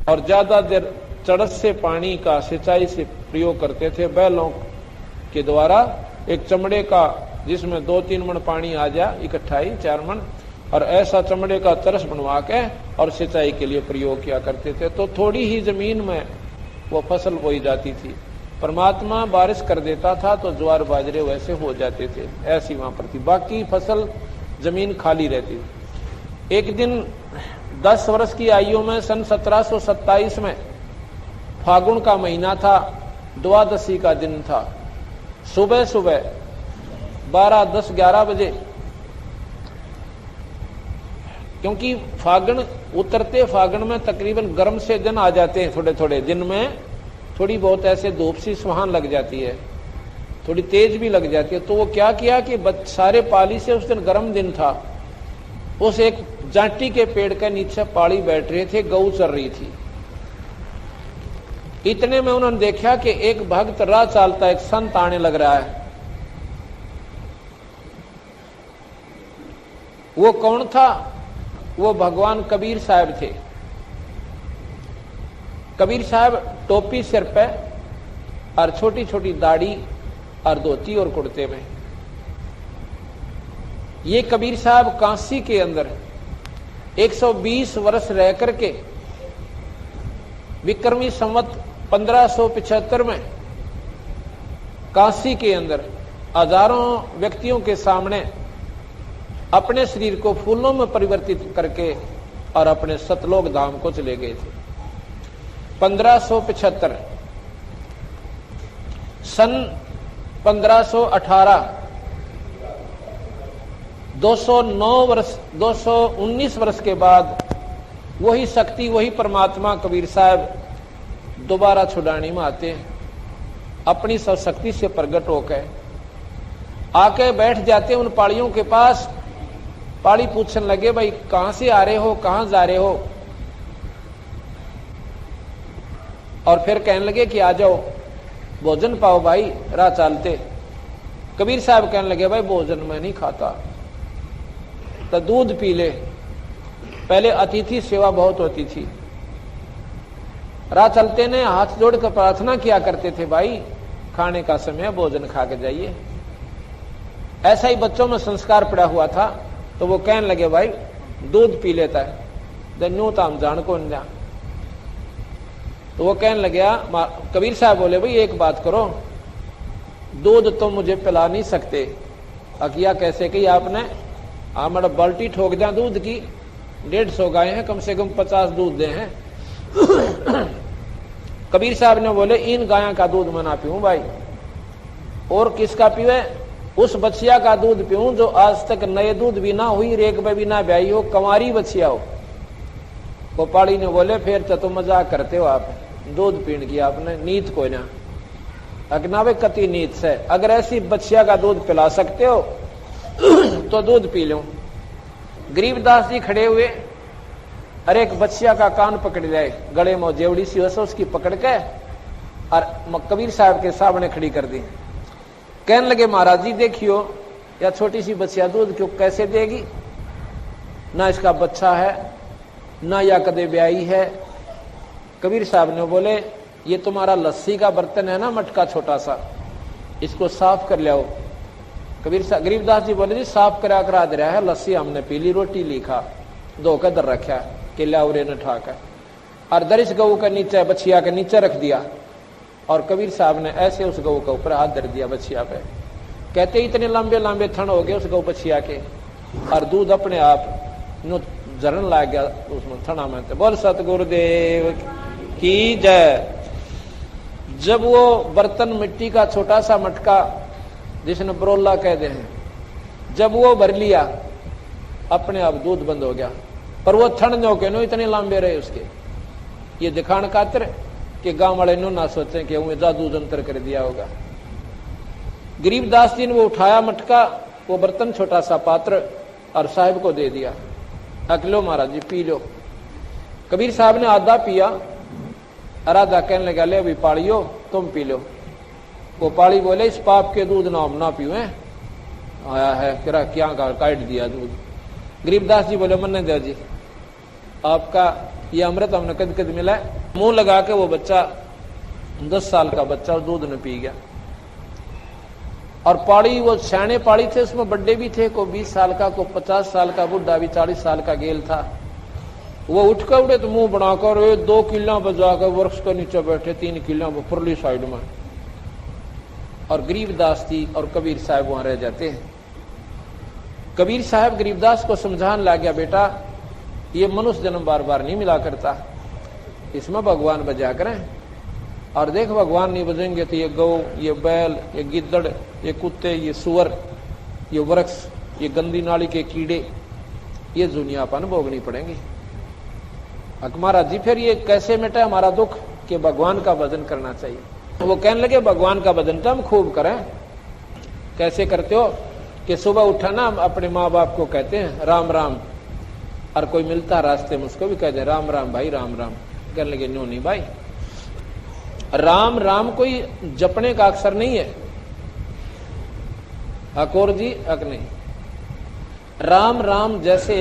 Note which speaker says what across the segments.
Speaker 1: और ज्यादा देर चढ़त से पानी का सिंचाई से प्रयोग करते थे बैलों के द्वारा। एक चमड़े का जिसमें 2-3 मन पानी आ जाए इकट्ठा ही 4 मन, और ऐसा चमड़े का तरस बनवा के और सिंचाई के लिए प्रयोग किया करते थे। तो थोड़ी ही जमीन में वो फसल बोई जाती थी। परमात्मा बारिश कर देता था तो ज्वार बाजरे वैसे हो जाते थे, ऐसी वहां पर थी। बाकी फसल जमीन खाली रहती थी। एक दिन 10 वर्ष की आयु में सन 1727 में फागुन का महीना था, द्वादशी का दिन था। सुबह सुबह 12, 10, 11 बजे, क्योंकि फागुन उतरते फागुन में तकरीबन गर्म से दिन आ जाते हैं। थोड़े थोड़े दिन में थोड़ी बहुत ऐसे धूप सी सुहान लग जाती है, थोड़ी तेज भी लग जाती है। तो वो क्या किया कि सारे पाली से उस दिन गर्म दिन था, उस एक जांटी के पेड़ के नीचे पाली बैठ रहे थे, गऊ चर रही थी। इतने में उन्होंने देखा कि एक भक्त राह चालता एक संत आने लग रहा है। वो कौन था? वो भगवान कबीर साहब थे। कबीर साहब टोपी सिर पे और छोटी छोटी दाढ़ी और धोती और कुर्ते में। ये कबीर साहब काशी के अंदर 120 वर्ष रह करके विक्रमी संवत 1575 में काशी के अंदर हजारों व्यक्तियों के सामने अपने शरीर को फूलों में परिवर्तित करके और अपने सतलोक धाम को चले गए थे। 1575 सन 1518 219 वर्ष के बाद वही शक्ति, वही परमात्मा कबीर साहब दोबारा छुड़ाने में आते हैं। अपनी सब शक्ति से प्रकट होकर आके बैठ जाते उन पाड़ियों के पास। पाड़ी पूछने लगे, भाई कहां से आ रहे हो, कहां जा रहे हो? और फिर कहने लगे कि आ जाओ भोजन पाओ भाई, राह चालते। कबीर साहब कहने लगे, भाई भोजन मैं नहीं खाता, तो दूध पी ले। पहले अतिथि सेवा बहुत होती थी। राह चलते ने हाथ जोड़कर प्रार्थना किया करते थे, भाई खाने का समय, भोजन खा के जाइए। ऐसा ही बच्चों में संस्कार पड़ा हुआ था। तो वो कहने लगे, भाई दूध पी लेता है, न्यू ताम जान को न जा। तो वो कहने लगे, कबीर साहब बोले, भाई एक बात करो, दूध तो मुझे पिला नहीं सकते। अकिया कैसे की आपने? हमारा बाल्टी ठोक दिया दूध की, 150 गाय हैं, कम से कम 50 दूध दे हैं। कबीर साहब ने बोले, इन गायों का दूध मैं ना पीऊं भाई। और किसका पीवे? उस बछिया का दूध पीऊं जो आज तक नए दूध भी ना हुई, रेक में भी ना ब्याई हो, कंवारी बछिया हो। गोपाली ने बोले, फिर तो मजाक करते हो आप, दूध पीने की आपने नीत को ना अगनावे कति नीत से। अगर ऐसी बछिया का दूध पिला सकते हो तो दूध पी लो। गरीबदास जी खड़े हुए, अरे एक बच्चिया का कान पकड़ जाए, गले में जेवड़ी सी वैसे उसकी पकड़ के और कबीर साहब के सामने खड़ी कर दी। कहने लगे, महाराज जी देखियो, या छोटी सी बच्चिया दूध क्यों कैसे देगी? ना इसका बच्चा है, ना या कदे ब्याई है। कबीर साहब ने बोले, ये तुम्हारा लस्सी का बर्तन है ना, मटका छोटा सा, इसको साफ कर लियाओ। गरीबदास जी बोले, जी साफ करा दे रहा है, लस्सी हमने पी ली, रोटी लिखा, धोकर दर रखा कि लाउरे न ठाकर, और दरिश गऊ के नीचे, बछिया के नीचे रख दिया। और कबीर साहब ने ऐसे उस गऊ के ऊपर हाथ धर दिया बछिया पे। कहते इतने लंबे लंबे थन हो गए उस गऊ बछिया के, और दूध अपने आप झरन लग गया उसमें थना में। बोल सतगुरुदेव की जय। जब वो बर्तन मिट्टी का छोटा सा मटका जिसने बरोला कहते हैं, जब वो भर लिया, अपने आप दूध बंद हो गया। पर वो थन जो के नो इतने लंबे रहे उसके, ये दिखाने खातिर कि गांव वाले नो ना सोचे कि उन्हें जादू जंतर कर दिया होगा। गरीबदास जी ने वो उठाया मटका, वो बर्तन छोटा सा पात्र, और साहिब को दे दिया। अकलो महाराज जी पी लो। कबीर साहब ने आधा पिया, आधा कहने लगा, ले अभी पाड़ियो तुम पी लो। वो पाड़ी बोले, इस पाप के दूध ना हम ना पीवे, आया है क्या काट दिया दूध। गरीबदास जी बोले, मन्ने दे जी, आपका ये अमृत हमने कद कद मिला। मुंह लगा के वो बच्चा 10 साल का बच्चा दूध न पी गया। और पाड़ी वो छाने पाड़ी थे, उसमें बड्डे भी थे, को 20 साल का, को 50 साल का बुढ़ा भी, 40 साल का गेल था। वो उठ कर उड़े तो मुंह बनाकर 2 किला बजाकर वृक्ष के नीचे बैठे, 3 किला पुरली साइड में। और गरीबदास जी और कबीर साहब वहां रह जाते हैं। कबीर साहब गरीबदास को समझाने लग गया, बेटा ये मनुष्य जन्म बार बार नहीं मिला करता, इसमें भगवान बजा करें। और देख भगवान नहीं बजेंगे तो ये गौ, ये बैल, ये गिद्दड़, ये कुत्ते, ये सुअर, ये वृक्ष, ये गंदी नाली के कीड़े, ये दुनियापन भोगनी पड़ेंगी। महाराज जी फिर ये कैसे मिटे हमारा दुख कि भगवान का भजन करना चाहिए। वो कहने लगे भगवान का भजन तो हम खूब करें। कैसे करते हो कि सुबह उठा ना अपने माँ बाप को कहते हैं राम राम, और कोई मिलता रास्ते में उसको भी कहते हैं राम राम भाई राम राम। कहने लगे नो नहीं भाई, राम राम कोई जपने का अक्षर नहीं है। अकोर जी अक नहीं, राम राम जैसे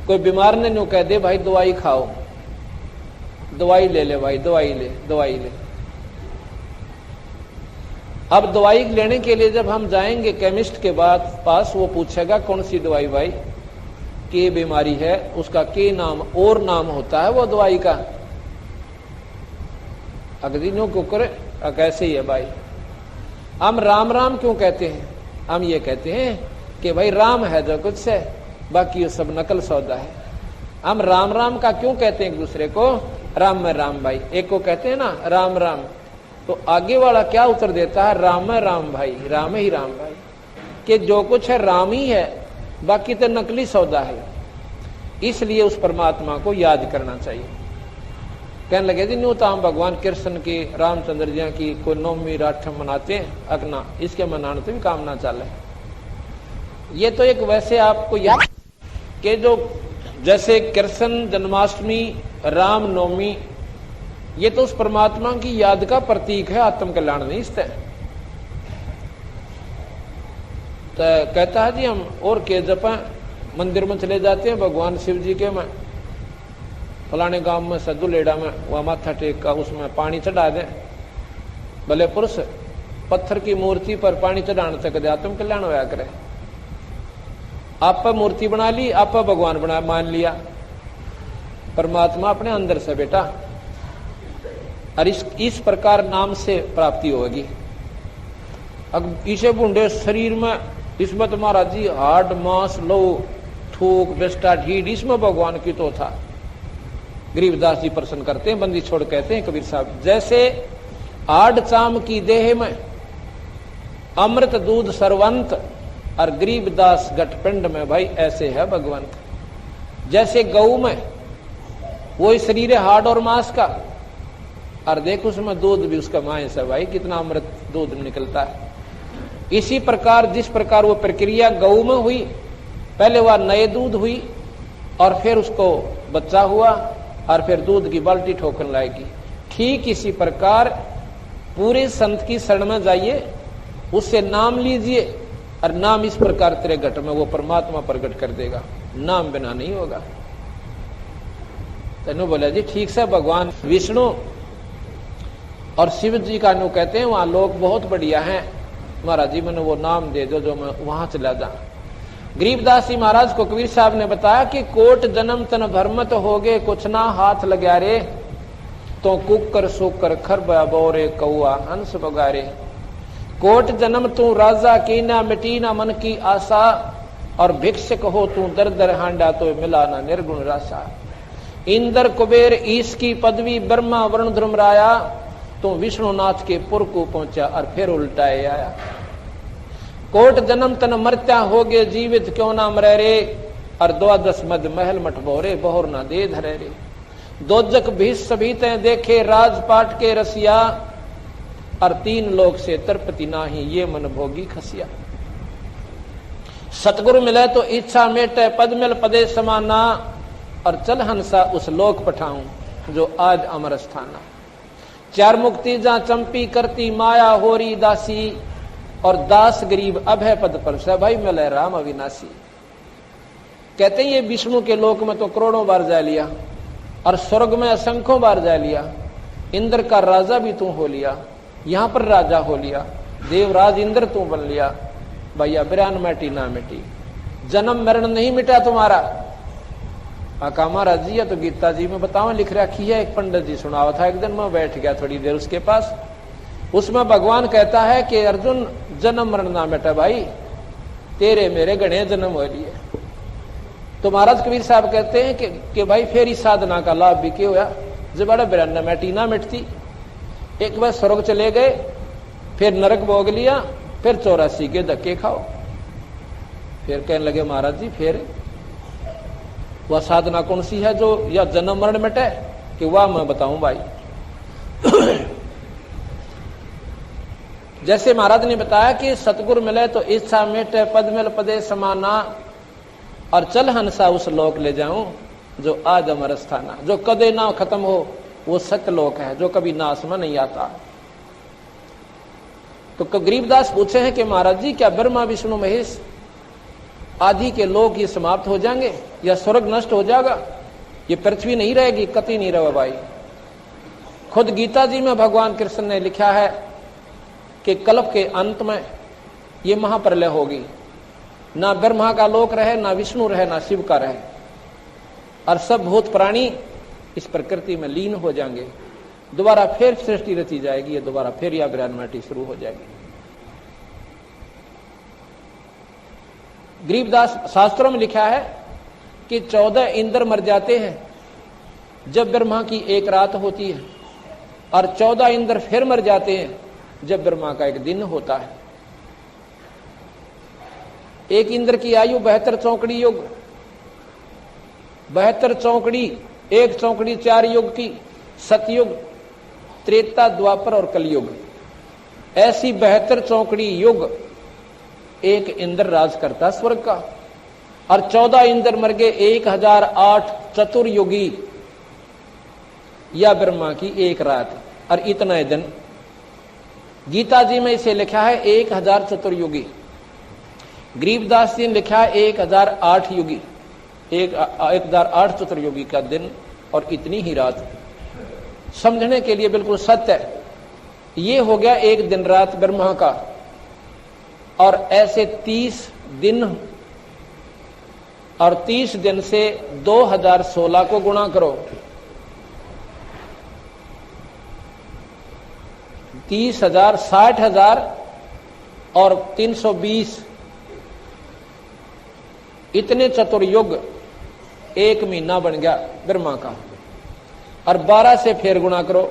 Speaker 1: कोई बीमार ने नो कह दे भाई दवाई खाओ, दवाई ले ले भाई, दवाई ले दवाई ले। अब दवाई लेने के लिए जब हम जाएंगे केमिस्ट के पास, वो पूछेगा कौन सी दवाई भाई, के बीमारी है, उसका के नाम और नाम होता है वो दवाई का। अगदिनों को करे कैसे ही है भाई। हम राम राम क्यों कहते हैं? हम ये कहते हैं कि भाई राम है जो कुछ है, बाकी ये सब नकल सौदा है। हम राम राम का क्यों कहते हैं एक दूसरे को? राम में राम भाई, एक को कहते हैं ना राम राम, तो आगे वाला क्या उत्तर देता है? राम में राम भाई, राम ही राम भाई, कि जो कुछ है राम ही है, बाकी तो नकली सौदा है। इसलिए उस परमात्मा को याद करना चाहिए। कहने लगे जी न्यू तो हम भगवान कृष्ण की, रामचंद्र जी की कोई नौमी राठम मनाते हैं, अगना इसके मनाने से भी काम ना चले। ये तो एक वैसे आपको याद कि जो जैसे कृष्ण जन्माष्टमी, राम नवमी, ये तो उस परमात्मा की याद का प्रतीक है, आत्म कल्याण नहीं इससे। तो कहता है जी हम और के जपा, मंदिर में चले जाते हैं भगवान शिव जी के, में फलाने गांव में सद्दू लेड़ा में वह माथा टेक का उसमें पानी चढ़ा दे, भले पुरुष पत्थर की मूर्ति पर पानी चढ़ाने तक आत्म कल्याण होया करे। आप पर मूर्ति बना ली, आप पर भगवान बना मान लिया, परमात्मा अपने अंदर से बेटा। और इस प्रकार नाम से प्राप्ति होगी। अब इसे बूंदे शरीर में, इसमें तो महाराज जी हाड मांस लो थूक बेस्टा ढीड, इसमें भगवान की तो था। गरीबदास जी प्रश्न करते हैं, बंदी छोड़ कहते हैं कबीर साहब, जैसे आड़ चाम की देह में अमृत दूध सरवंत, और गरीबदास गठपिंड में भाई ऐसे है भगवंत। जैसे गऊ में वही शरीर है हाड और मांस का, और देख उसमें दूध भी उसका मांस है भाई, कितना अमृत दूध निकलता है। इसी प्रकार जिस प्रकार वो प्रक्रिया गऊ में हुई, पहले वह नए दूध हुई और फिर उसको बच्चा हुआ और फिर दूध की बाल्टी ठोकने लाएगी, ठीक इसी प्रकार पूरे संत की शरण में जाइए, उससे नाम लीजिए, और नाम इस प्रकार तेरे घट में वो परमात्मा प्रकट कर देगा, नाम बिना नहीं होगा। तेनों बोला जी ठीक से भगवान विष्णु और शिव जी का नु कहते हैं वहां लोग बहुत बढ़िया हैं, महाराज जी मैंने वो नाम दे दो जो मैं वहां चला जा। गरीबदास जी महाराज को कबीर साहब ने बताया कि कोट जन्म तन भरमत हो गए, कुछ ना हाथ लगा रे, तो कुकर सोकर खरबा बोरे कौआ हंस बगारे। कोट जन्म तू राजा की ना मिटी ना मन की आशा, और भिक्षक हो तू दर दर हांडा तो मिला ना निर्गुण राशा। इंद्र कुबेर ईश की पदवी ब्रह्मा वरुण ध्रुमराया, तो विष्णुनाथ के पुर को पहुंचा और फिर उल्टाए आया। कोट जन्म तन मरत्या हो गए जीवित क्यों ना मरे रे, और 12 मद महल मठ बोरे बहुर ना दे धरे रे। दोजक भीष सभी ते देखे राजपाट के रसिया, और 3 लोक से तरपति नाही ये मन भोगी खसिया। सतगुरु मिले तो इच्छा मेटे पद मिल पदे समाना, और चल हंसा उस लोक पठाऊं जो आज अमर स्थाना। 4 मुक्ति जा चंपी करती माया होरी दासी, और दास गरीब अभय पद पर से भाई मिले राम अविनाशी। कहते हैं ये विष्णु के लोक में तो करोड़ों बार जा लिया, और स्वर्ग में असंख्यों बार जा लिया, इंद्र का राजा भी तू हो लिया, यहां पर राजा हो लिया, देवराज इंद्र तू बन लिया। भैया बिरान मिटी ना मिटी, जन्म मरण नहीं मिटा तुम्हारा। आका महाराज जी, या तो गीता जी में बताओ लिख रखी है। एक पंडित जी सुनावा था, एक दिन मैं बैठ गया थोड़ी देर उसके पास, उसमें भगवान कहता है कि अर्जुन जन्म मरण ना मिटा भाई, तेरे मेरे गणे जन्म हो लिए। तो महाराज कबीर साहब कहते हैं कि भाई फिर इस साधना का लाभ भी क्यों हुआ, जब बड़ा बिरान मिटी ना मिटती। एक बार स्वर्ग चले गए, फिर नरक भोग लिया, फिर 84 के धक्के खाओ। फिर कहने लगे महाराज जी फिर वह साधना कौन सी है जो या जन्म मरण मिटे, कि वह मैं बताऊं भाई। जैसे महाराज ने बताया कि सतगुरु मिले तो इच्छा मिटे, पद मिल पदे समाना, और चल हंसा उस लोक ले जाऊं जो आज अमर स्थाना। जो कदे ना खत्म हो वो सत्यलोक है, जो कभी नाश में नहीं आता। तो गरीबदास पूछे हैं कि महाराज जी क्या ब्रह्मा विष्णु महेश आदि के लोग ये समाप्त हो जाएंगे या स्वर्ग नष्ट हो जाएगा, ये पृथ्वी नहीं रहेगी? कतई नहीं रहा भाई। खुद गीता जी में भगवान कृष्ण ने लिखा है कि कल्प के अंत में ये महाप्रलय होगी, ना ब्रह्मा का लोक रहे, ना विष्णु रहे, ना शिव का रहे, और सब भूत प्राणी इस प्रकृति में लीन हो जाएंगे। दोबारा फिर सृष्टि रची जाएगी, दोबारा फिर या ब्रह्मांड शुरू हो जाएगी। गरीबदास शास्त्रों में लिखा है कि 14 इंद्र मर जाते हैं जब ब्रह्मा की एक रात होती है, और 14 इंद्र फिर मर जाते हैं जब ब्रह्मा का एक दिन होता है। एक इंद्र की आयु 72 चौकड़ी युग, 72 चौकड़ी, एक चौकड़ी 4 युग की, सतयुग, त्रेता, द्वापर और कलयुग, ऐसी 72 चौकड़ी युग एक इंद्र राज करता स्वर्ग का। और 14 इंद्र मर गए, 1008 चतुर्युगी या ब्रह्मा की एक रात और इतना दिन। गीता जी में इसे लिखा है 1000 चतुर्युगी, गरीबदास जी ने लिखा है 1008 युगी, 1008 चतुर्युगी का दिन और इतनी ही रात। समझने के लिए बिल्कुल सत्य है। ये हो गया एक दिन रात ब्रह्मा का, और ऐसे 30 दिन, और 30 दिन से 2016 को गुणा करो, 30,000, 60,000 और 320, इतने चतुर्युग एक महीना बन गया ब्रह्मा का। और 12 से फिर गुणा करो,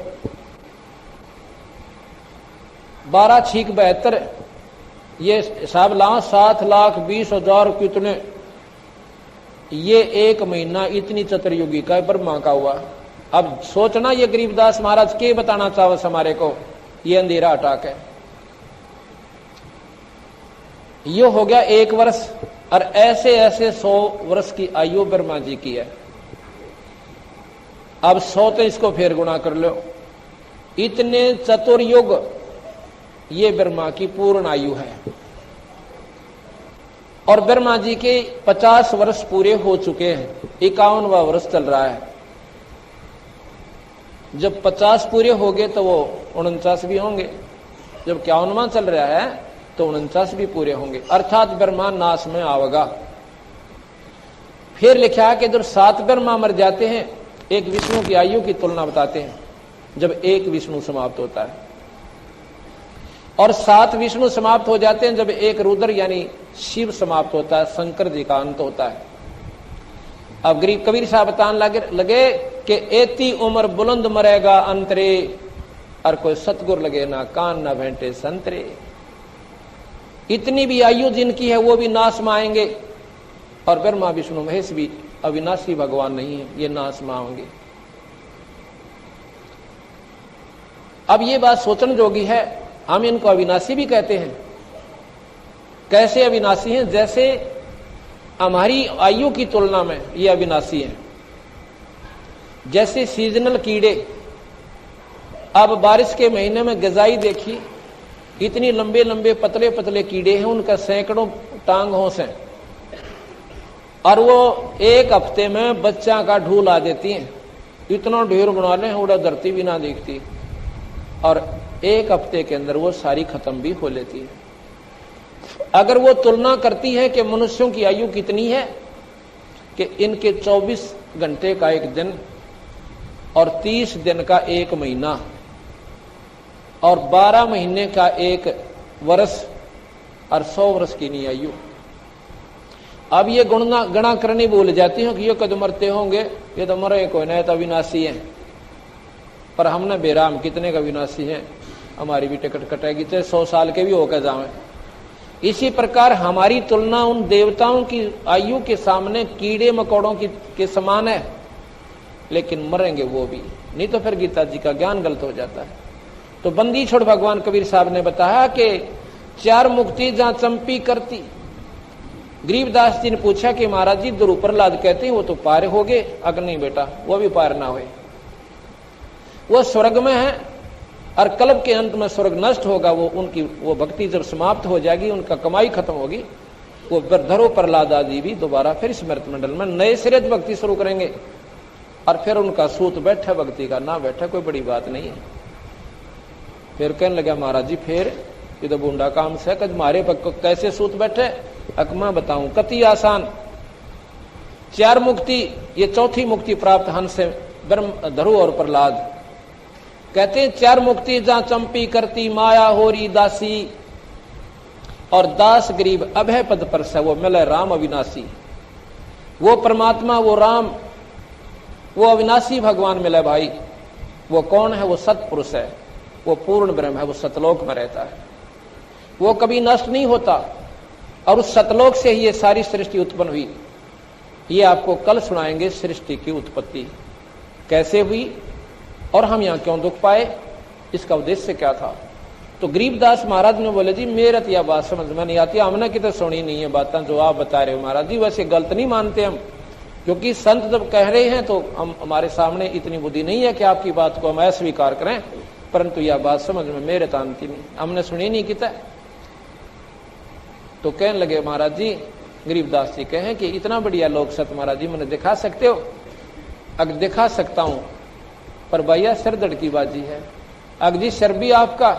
Speaker 1: 12 छीक 72, ये हिसाब लाओ 7,20,000 कितने, ये एक महीना इतनी चतुर्युगी का ब्रह्मा का हुआ। अब सोचना ये गरीबदास महाराज के बताना चाहो हमारे को, ये अंधेरा हटा के। ये हो गया 1 वर्ष, और ऐसे ऐसे 100 वर्ष की आयु ब्रह्मा जी की है। अब 100 तो इसको फिर गुणा कर लो, इतने चतुर्युग ये ब्रह्मा की पूर्ण आयु है। और ब्रह्मा जी के 50 वर्ष पूरे हो चुके हैं, 51वां वर्ष चल रहा है। जब 50 पूरे हो गए तो वो 49 भी होंगे, जब 51वां चल रहा है तो 49 भी पूरे होंगे, अर्थात ब्रह्मा नाश में आवेगा। फिर लिखा है कि जब 7 ब्रह्मा मर जाते हैं, एक विष्णु की आयु की तुलना बताते हैं, जब एक विष्णु समाप्त होता है, और 7 विष्णु समाप्त हो जाते हैं जब एक रुद्र यानी शिव समाप्त होता है, शंकर जी का अंत होता है। अब गरीब कबीर साहब बताने लगे कि एती उम्र बुलंद मरेगा अंतरे, और कोई सतगुर लगे ना कान ना भेंटे संतरे। इतनी भी आयु जिनकी है वो भी नाश में आएंगे, और ब्रह्मा विष्णु महेश भी अविनाशी भगवान नहीं है, ये नाश में आएंगे। अब ये बात सोचने जोगी है, हम इनको अविनाशी भी कहते हैं। कैसे अविनाशी हैं? जैसे हमारी आयु की तुलना में ये अविनाशी हैं। जैसे सीजनल कीड़े, अब बारिश के महीने में गजाई देखी, इतनी लंबे लंबे पतले पतले कीड़े हैं, उनका सैकड़ों टांग होंस हैं, और वो एक हफ्ते में बच्चा का ढूल आ देती हैं। इतना ढेर बना ले उड़ा धरती भी ना देखती, और 1 हफ्ते के अंदर वो सारी खत्म भी हो लेती है। अगर वो तुलना करती है कि मनुष्यों की आयु कितनी है, कि इनके 24 घंटे का एक दिन और 30 दिन का एक महीना और 12 महीने का एक वर्ष और 100 वर्ष की नहीं आयु। अब ये गणना करनी भूल जाती है कि ये कद मरते होंगे, ये तो मरे कोई नहीं, तो अविनाशी है। पर हमने बेराम कितने का विनाशी है, हमारी भी टिकट कटेगी, चाहे 100 साल के भी होकर जाए। इसी प्रकार हमारी तुलना उन देवताओं की आयु के सामने कीड़े मकोड़ों के समान है, लेकिन मरेंगे वो भी, नहीं तो फिर गीता जी का ज्ञान गलत हो जाता है। तो बंदी छोड़ भगवान कबीर साहब ने बताया कि 4 मुक्ति जहां चंपी करती। गरीबदास जी ने पूछा कि महाराज जी ध्रुव प्रहलाद कहते हैं वो तो पार हो गए। अगर नहीं बेटा, वो भी पार ना हुए, वो स्वर्ग में है, और कल्प के अंत में स्वर्ग नष्ट होगा। वो भक्ति जब समाप्त हो जाएगी, उनका कमाई खत्म होगी, वो ध्रुव प्रहलाद आदि भी दोबारा फिर स्मृत मंडल में नए सिरे भक्ति शुरू करेंगे, और फिर उनका सूत बैठे भक्ति का, ना बैठे कोई बड़ी बात नहीं है। फिर कहने लगा महाराज जी फिर ये तो बूंडा काम से, कद मारे कैसे सूत बैठे, अकमा बताऊं कति आसान। 4 मुक्ति, ये चौथी मुक्ति प्राप्त हंस से ध्रुव और प्रहलाद कहते हैं 4 मुक्ति जहां चंपी करती माया होरी दासी, और दास गरीब अभय पद पर से वो मिले राम अविनाशी। वो परमात्मा, वो राम, वो अविनाशी भगवान मिले भाई। वो कौन है? वो सतपुरुष है, वो पूर्ण ब्रह्म है, वो सतलोक में रहता है, वो कभी नष्ट नहीं होता, और उस सतलोक से ही ये सारी सृष्टि उत्पन्न हुई। ये आपको कल सुनाएंगे सृष्टि की उत्पत्ति कैसे हुई और हम यहां क्यों दुख पाए, इसका उद्देश्य क्या था। तो गरीबदास महाराज ने बोले जी मेरा तो यह बात समझ में नहीं आती, हमने की तो सुनी नहीं है बातें जो आप बता रहे हो महाराज जी। वैसे गलत नहीं मानते हम, क्योंकि संत जब कह रहे हैं तो हम हमारे सामने इतनी बुद्धि नहीं है कि आपकी बात को हम अस्वीकार करें, परंतु यह बात समझ में मेरे तो आती नहीं, हमने सुनी नहीं किता। तो कहने लगे महाराज जी, गरीबदास जी कहें कि इतना बढ़िया लोक सत्य महाराज जी मैंने दिखा सकते हो। अगर दिखा सकता हूं, पर भैया सिर दड़ की बाजी है। अगर जी सिर भी आपका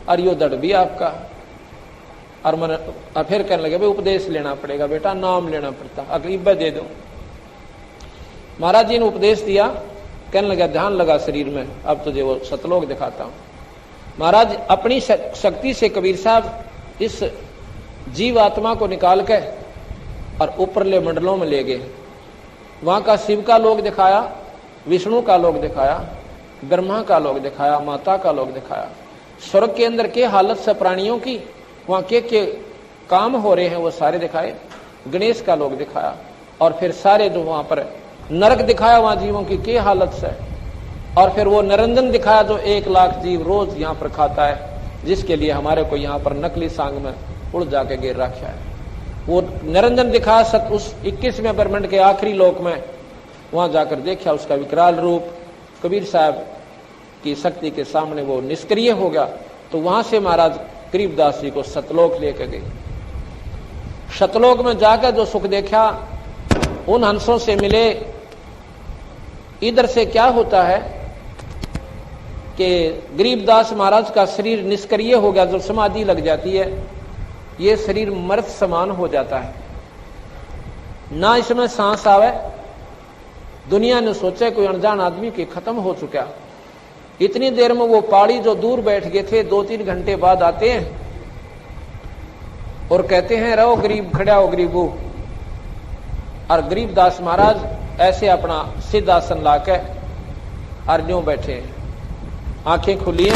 Speaker 1: और यो दड़ भी आपका। और मैंने फिर कहने लगे भाई उपदेश लेना पड़ेगा बेटा, नाम लेना पड़ता, अकरीब दे दो। महाराज जी ने उपदेश दिया, कहने लगा ध्यान लगा शरीर में, अब तुझे वो सतलोक दिखाता हूं। महाराज अपनी शक्ति से कबीर साहब इस जीव आत्मा को निकाल के और ऊपरले मंडलों में ले गए। वहां का शिव का लोक दिखाया, विष्णु का लोक दिखाया, ब्रह्मा का लोक दिखाया, माता का लोक दिखाया। स्वर्ग के अंदर के हालत से प्राणियों की वहां के काम हो रहे हैं वो सारे दिखाए। गणेश का लोक दिखाया, और फिर सारे जो वहां पर नरक दिखाया वहां जीवों की के हालत से। और फिर वो निरंजन दिखाया जो 1 लाख जीव रोज यहाँ पर खाता है, जिसके लिए हमारे को यहाँ पर नकली सांग में उड़ जाके गिर रखा है। वो निरंजन दिखाया उस 21वें ब्रह्मांड के आखिरी लोक में, वहां जाकर देखा उसका विकराल रूप। कबीर साहब की शक्ति के सामने वो निष्क्रिय हो गया। तो वहां से महाराज गरीबदास जी को सतलोक लेकर गए। सतलोक में जाकर जो सुख देखा, उन हंसों से मिले। इधर से क्या होता है कि गरीबदास महाराज का शरीर निष्क्रिय हो गया, जब समाधि लग जाती है ये शरीर मर्त समान हो जाता है, ना इसमें सांस आवे। दुनिया ने सोचा कोई अनजान आदमी के खत्म हो चुका। इतनी देर में वो पहाड़ी जो दूर बैठ गए थे 2-3 घंटे बाद आते हैं और कहते हैं रहो गरीब, खड़ा हो गरीबू। और गरीबदास महाराज ऐसे अपना सिद्ध आसन लाके अर्नियों बैठे, आंखें खुली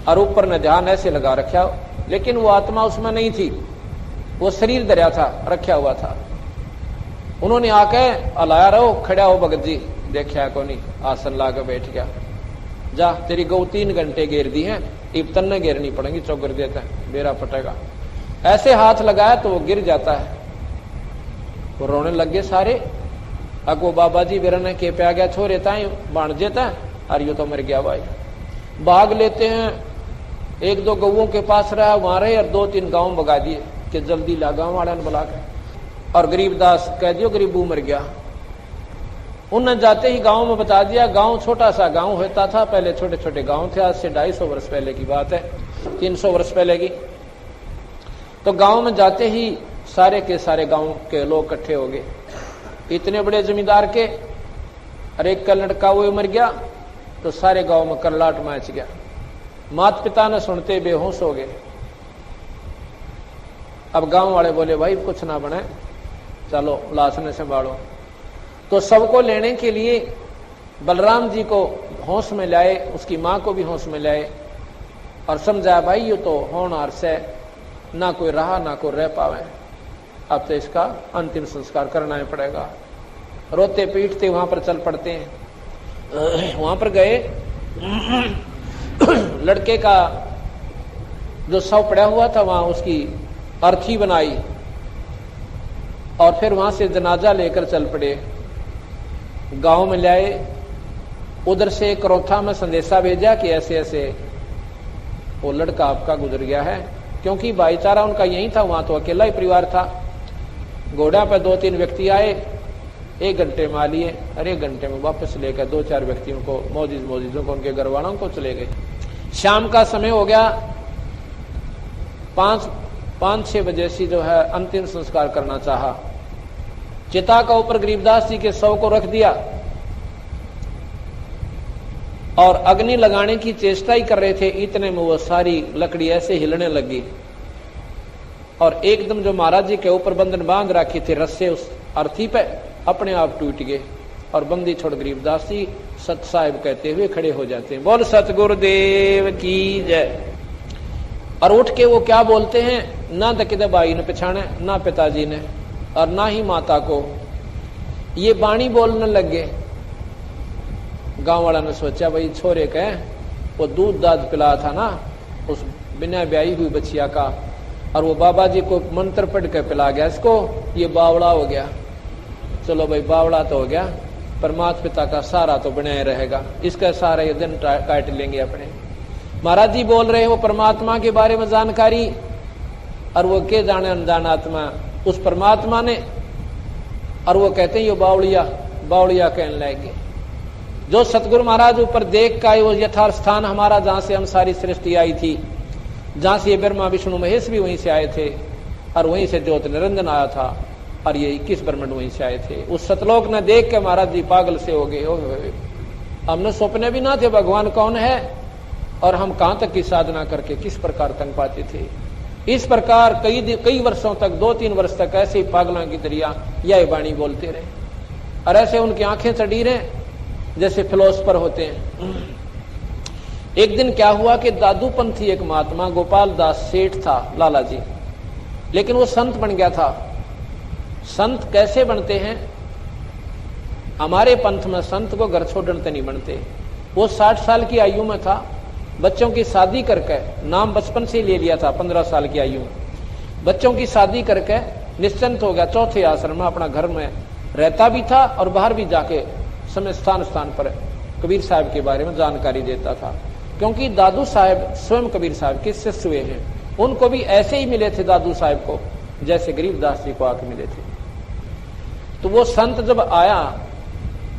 Speaker 1: और ऊपर ने ध्यान ऐसे लगा रखा, लेकिन वो आत्मा उसमें नहीं थी, वो शरीर दरिया था, रखा हुआ था। उन्होंने आके अलाया रहो, खड़ा हो भगत जी, देखा को नहीं, आसन लाकर बैठ गया। जा तेरी गौ 3 घंटे घेर दी है, इब तन्ने घेरनी पड़ेगी, चौगर देता है, बेरा पटेगा। ऐसे हाथ लगाया तो वो गिर जाता है। वो रोने लग गए सारे। अगो बाबा जी बेरने के पे आ गया, छोरे ताई बांध देता है, और यो तो मर गया भाई। भाग लेते हैं, 1-2 गौओं के पास रहा, वहां रहे और 2-3 गांव भगा दिए कि जल्दी ला, गांव वाले ने बुला के। और गरीबदास कह दियो गरीबू मर गया। उन्होंने जाते ही गांव में बता दिया। गांव छोटा सा गांव होता था पहले, छोटे छोटे गांव थे। आज से 250 वर्ष पहले की बात है, 300 वर्ष पहले की। तो गांव में जाते ही सारे के सारे गांव के लोग इकट्ठे हो गए। इतने बड़े जमींदार के, और एक का लड़का वो मर गया, तो सारे गांव में करलाट मच गया। माता पिता ने सुनते बेहोश हो गए। अब गांव वाले बोले भाई कुछ ना बने, चलो लाश ने संभालो। तो सबको लेने के लिए बलराम जी को होश में लाए, उसकी मां को भी होश में लाए और समझाया भाई ये तो होनहार से ना कोई रहा ना कोई रह पावे, अब तो इसका अंतिम संस्कार करना ही पड़ेगा। रोते पीटते वहां पर चल पड़ते हैं। वहां पर गए, लड़के का जो शव पड़ा हुआ था वहां उसकी अर्थी बनाई और फिर वहां से जनाजा लेकर चल पड़े। गांव में लाए, उधर से करोथा में संदेशा भेजा कि ऐसे ऐसे वो लड़का आपका गुजर गया है, क्योंकि भाईचारा उनका यही था, वहां तो अकेला ही परिवार था। घोड़ा पर 2-3 व्यक्ति आए, 1 घंटे में आ लिए और 1 घंटे में वापस लेकर 2-4 व्यक्तियों को मोजिजों को उनके घर वालों को चले गए। शाम का समय हो गया, 5-6 बजे से जो है अंतिम संस्कार करना चाहा। चिता का ऊपर गरीबदास जी के शव को रख दिया और अग्नि लगाने की चेष्टा ही कर रहे थे। इतने में वो सारी लकड़ी ऐसे हिलने लगी और एकदम जो महाराज जी के ऊपर बंधन बांध रखे थे रस्से उस अर्थी पे अपने आप टूट गए और बंदी छोड़ गरीबदास जी सत साहिब कहते हुए खड़े हो जाते हैं। बोल सतगुरुदेव की जय। और उठ के वो क्या बोलते हैं, ना तो किधर भाई ने पछाने, ना पिताजी ने और ना ही माता को, ये बाणी बोलने लग गए। गांव वाला ने सोचा भाई छोरे के वो दूध दाद पिला था ना उस बिना ब्याही हुई बच्चिया का, और वो बाबा जी को मंत्र पढ़ के पिला गया इसको, ये बावड़ा हो गया। चलो भाई बावड़ा तो हो गया, पर माता पिता का सारा तो बनाए रहेगा, इसका सारा ये दिन काट लेंगे अपने। महाराज जी बोल रहे हैं वो परमात्मा के बारे में जानकारी, और वो के जाने अनजान आत्मा उस परमात्मा ने, और वो कहते हैं ये बावड़िया कहने लगे। जो सतगुरु महाराज ऊपर देख का वो यथार्थ स्थान हमारा, जहां से हम सारी सृष्टि आई थी, जहां से ये ब्रह्मा विष्णु महेश भी वहीं से आए थे और वहीं से ज्योत निरंजन आया था और ये 21 ब्रह्मांड वहीं से आए थे। उस सतलोक ने देख के महाराज जी पागल से हो गए। हमने सपने भी ना थे भगवान कौन है और हम कहां तक की साधना करके किस प्रकार तंग पाते थे। इस प्रकार कई वर्षों तक, 2-3 वर्ष तक ऐसे ही पागलों की तरह यह वाणी बोलते रहे और ऐसे उनकी आंखें चढ़ी रहे जैसे फिलोसफर होते हैं। एक दिन क्या हुआ कि दादूपंथी एक महात्मा गोपाल दास सेठ था, लाला जी, लेकिन वो संत बन गया था। संत कैसे बनते हैं? हमारे पंथ में संत को घर छोड़ने नहीं बनते। वो 60 साल की आयु में था, बच्चों की शादी करके, नाम बचपन से ले लिया था, 15 साल की आयु में बच्चों की शादी करके निश्चिंत हो गया। चौथे आश्रम में अपना घर में रहता भी था और बाहर भी जाके समय स्थान पर कबीर साहब के बारे में जानकारी देता था, क्योंकि दादू साहब स्वयं कबीर साहब के शिष्य हुए हैं। उनको भी ऐसे ही मिले थे दादू साहब को जैसे गरीबदास जी को आके मिले थे। तो वो संत जब आया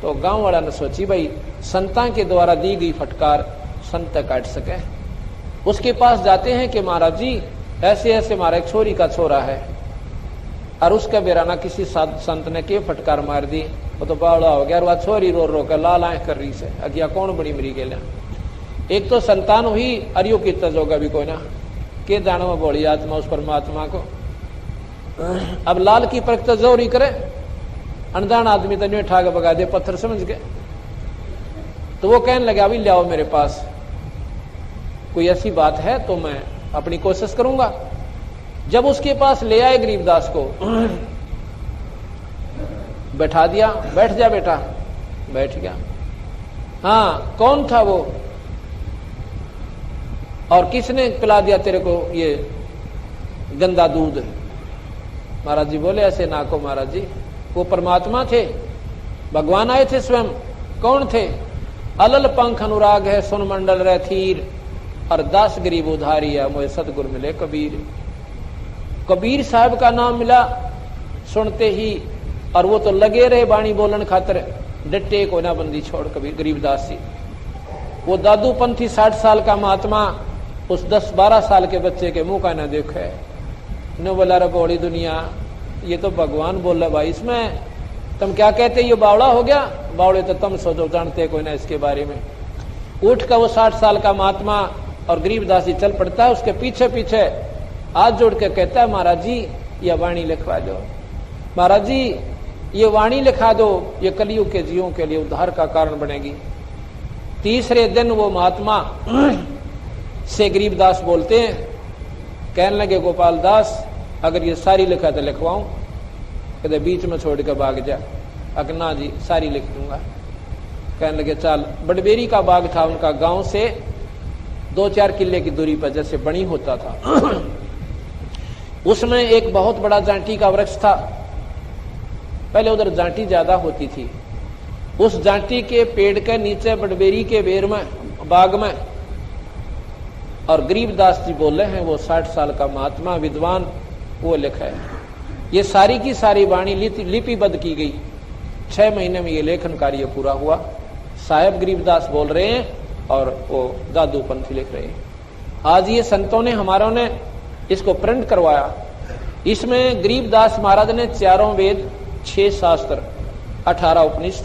Speaker 1: तो गांव वाला ने सोची भाई संता के द्वारा दी गई फटकार संत काट सके। उसके पास जाते हैं कि महाराज जी ऐसे ऐसे हमारा एक छोरी का छोरा है और उसका बेराना किसी संत ने के फटकार मार दी, वो तो बावड़ा हो गया और वह छोरी रो रो कर लाल आंख कर रही से अगिया कौन बड़ी मरी गेला। एक तो संतान हुई अरियो की तजोगा भी कोई ना के जानो में बोली आत्मा उस परमात्मा को। अब लाल की परख तो जोरी करे, अनजान आदमी तो नहीं ठाक भगा दे पत्थर समझ के। तो वो कहने लगा अभी ले आओ मेरे पास, कोई ऐसी बात है तो मैं अपनी कोशिश करूंगा। जब उसके पास ले आए गरीबदास को, बैठा दिया, बैठ जा बेटा, बैठ गया। हाँ कौन था वो और किसने पिला दिया तेरे को ये गंदा दूध? महाराज जी बोले ऐसे ना को महाराज जी, वो परमात्मा थे, भगवान आए थे स्वयं। कौन थे? अलल पंख अनुराग है सुन मंडल रह थीर और दास गरीब उधारी है मोए सतगुर मिले कबीर। कबीर साहब का नाम मिला सुनते ही, और वो तो लगे रहे बाणी बोलन खातर। डट्टे को ना बंदी छोड़ कबीर गरीबदास जी। वो दादूपंथी 60 साल का महात्मा उस 10-12 साल के बच्चे के मुंह का न देखे, न बोला रे बड़ी दुनिया ये तो भगवान बोल रहा भाई, इसमें तुम क्या कहते, ये बावड़ा हो गया, बावड़े तो तुम सोचो, जानते कोई ना इसके बारे में। उठ कर वो 60 साल का महात्मा और गरीबदास जी चल पड़ता है, उसके पीछे पीछे हाथ जोड़ के कहता है महाराज जी ये वाणी लिखवा दो, महाराज जी ये वाणी लिखा दो, ये कलयुग के जीवों के लिए उद्धार का कारण बनेगी। तीसरे दिन वो महात्मा से गरीबदास बोलते हैं, कहने लगे गोपाल दास अगर ये सारी लिखा तो लिखवाऊं, कहते बीच में छोड़ कर भाग जा, अगना जी सारी लिख दूंगा। कहने लगे चल। बड़बेरी का बाग था उनका, गांव से 2-4 किले की दूरी पर जैसे बणी होता था। उसमें एक बहुत बड़ा जांटी का वृक्ष था, पहले उधर जांटी ज्यादा होती थी। उस जांटी के पेड़ के नीचे बड़बेरी के बेर में बाग में, और गरीबदास जी बोले हैं वो 60 साल का महात्मा विद्वान वो लिखा है। ये सारी की सारी वाणी लिपिबद्ध की गई। 6 महीने में ये लेखन कार्य पूरा हुआ। साहेब गरीबदास बोल रहे हैं और वो दादूपंथी लिख रहे हैं। आज ये संतों ने हमारों ने इसको प्रिंट करवाया। इसमें गरीबदास महाराज ने 4 वेद, 6 शास्त्र, 18 उपनिषद,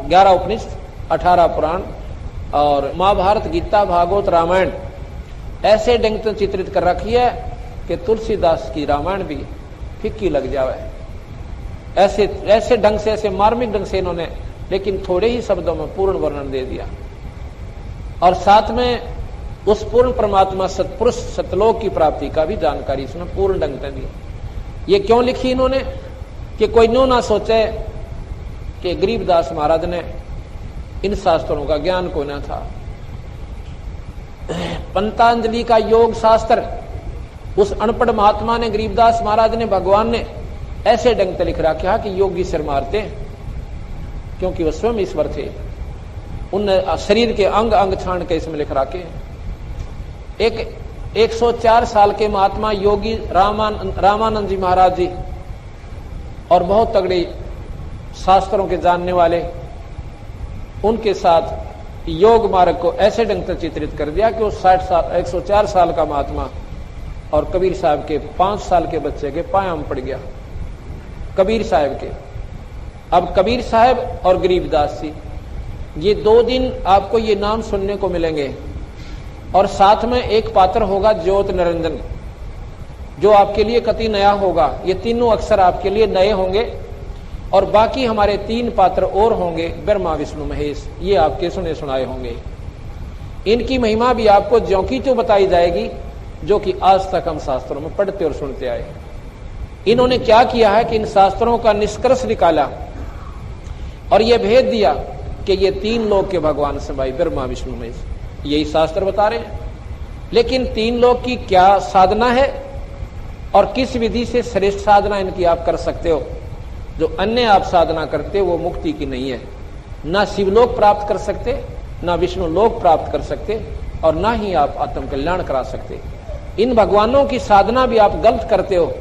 Speaker 1: 11 उपनिषद, 18 पुराण और महाभारत, गीता, भागवत, रामायण ऐसे ढंग से चित्रित कर रखी है कि तुलसीदास की रामायण भी फिक्की लग जावे। ऐसे ढंग से, ऐसे मार्मिक ढंग से इन्होंने, लेकिन थोड़े ही शब्दों में पूर्ण वर्णन दे दिया। और साथ में उस पूर्ण परमात्मा सतपुरुष सतलोक की प्राप्ति का भी जानकारी इसमें पूर्ण ढंग से दी। ये क्यों लिखी इन्होंने कि कोई नो ना सोचे कि गरीबदास महाराज ने इन शास्त्रों का ज्ञान कोई ना था। पंतांजलि का योग शास्त्र उस अनपढ़ महात्मा ने, गरीबदास महाराज ने, भगवान ने ऐसे ढंग से लिख रखा कि योगी सिर मारते, क्योंकि वह स्वयं ईश्वर थे। उन शरीर के अंग अंग छान के इसमें लिख रखे। एक 104 साल के महात्मा योगी रामानंद जी महाराज जी, और बहुत तगड़े शास्त्रों के जानने वाले, उनके साथ योग मार्ग को ऐसे ढंग से चित्रित कर दिया कि वो 104 साल का महात्मा और कबीर साहब के 5 साल के बच्चे के पाया में पड़ गया। कबीर साहब के, अब कबीर साहब और गरीबदास जी, ये 2 दिन आपको ये नाम सुनने को मिलेंगे। और साथ में एक पात्र होगा ज्योत निरंजन, जो आपके लिए कति नया होगा। ये तीनों अक्षर आपके लिए नए होंगे। और बाकी हमारे 3 पात्र और होंगे, ब्रह्मा विष्णु महेश, ये आपके सुने सुनाए होंगे। इनकी महिमा भी आपको ज्यों की त्यों बताई जाएगी, जो कि आज तक हम शास्त्रों में पढ़ते और सुनते आए। इन्होंने क्या किया है कि इन शास्त्रों का निष्कर्ष निकाला और यह भेद दिया कि ये 3 लोक के भगवान से भाई ब्रह्मा विष्णु महेश, यही शास्त्र बता रहे हैं। लेकिन 3 लोक की क्या साधना है और किस विधि से श्रेष्ठ साधना इनकी आप कर सकते हो। जो अन्य आप साधना करते वो मुक्ति की नहीं है। ना शिवलोक प्राप्त कर सकते, ना विष्णु लोक प्राप्त कर सकते, और ना ही आप आत्म कल्याण करा सकते। इन भगवानों की साधना भी आप गलत करते हो।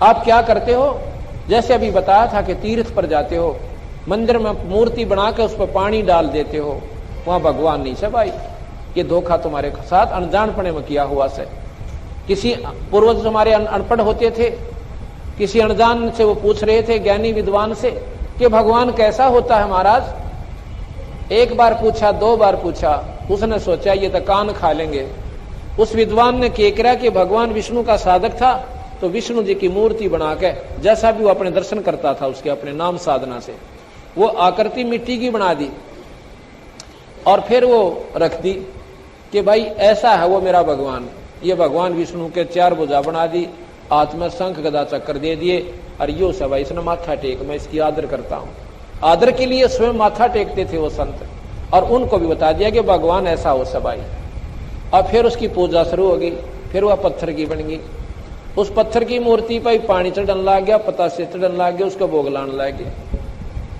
Speaker 1: आप क्या करते हो, जैसे अभी बताया था कि तीर्थ पर जाते हो, मंदिर में मूर्ति बनाकर उस पर पानी डाल देते हो, वहां भगवान नहीं से भाई। ये धोखा तुम्हारे साथ अनजानपने में किया हुआ से। किसी पूर्वज हमारे अनपढ़ होते थे, किसी अनजान से वो पूछ रहे थे ज्ञानी विद्वान से कि भगवान कैसा होता है महाराज। 1 बार पूछा, 2 बार पूछा, उसने सोचा ये तो कान खा लेंगे। उस विद्वान ने क्या करा कि भगवान विष्णु का साधक था, तो विष्णु जी की मूर्ति बना के, जैसा भी वो अपने दर्शन करता था उसके अपने नाम साधना से, वो आकृति मिट्टी की बना दी और फिर वो रख दी कि भाई ऐसा है वो मेरा भगवान। ये भगवान विष्णु के 4 भुजा बना दी, हाथ में शंख गदा चक्कर दे दिए, और यो सब भाई इसने माथा टेक, मैं इसकी आदर करता हूं। आदर के लिए स्वयं माथा टेकते थे वो संत, और उनको भी बता दिया कि भगवान ऐसा हो सब भाई। और फिर उसकी पूजा शुरू हो गई। फिर वह पत्थर की बन गई। उस पत्थर की मूर्ति पर पानी चढ़ने लग गया, पतासे चढ़ने लग गया, उसको भोग लाने लग गया।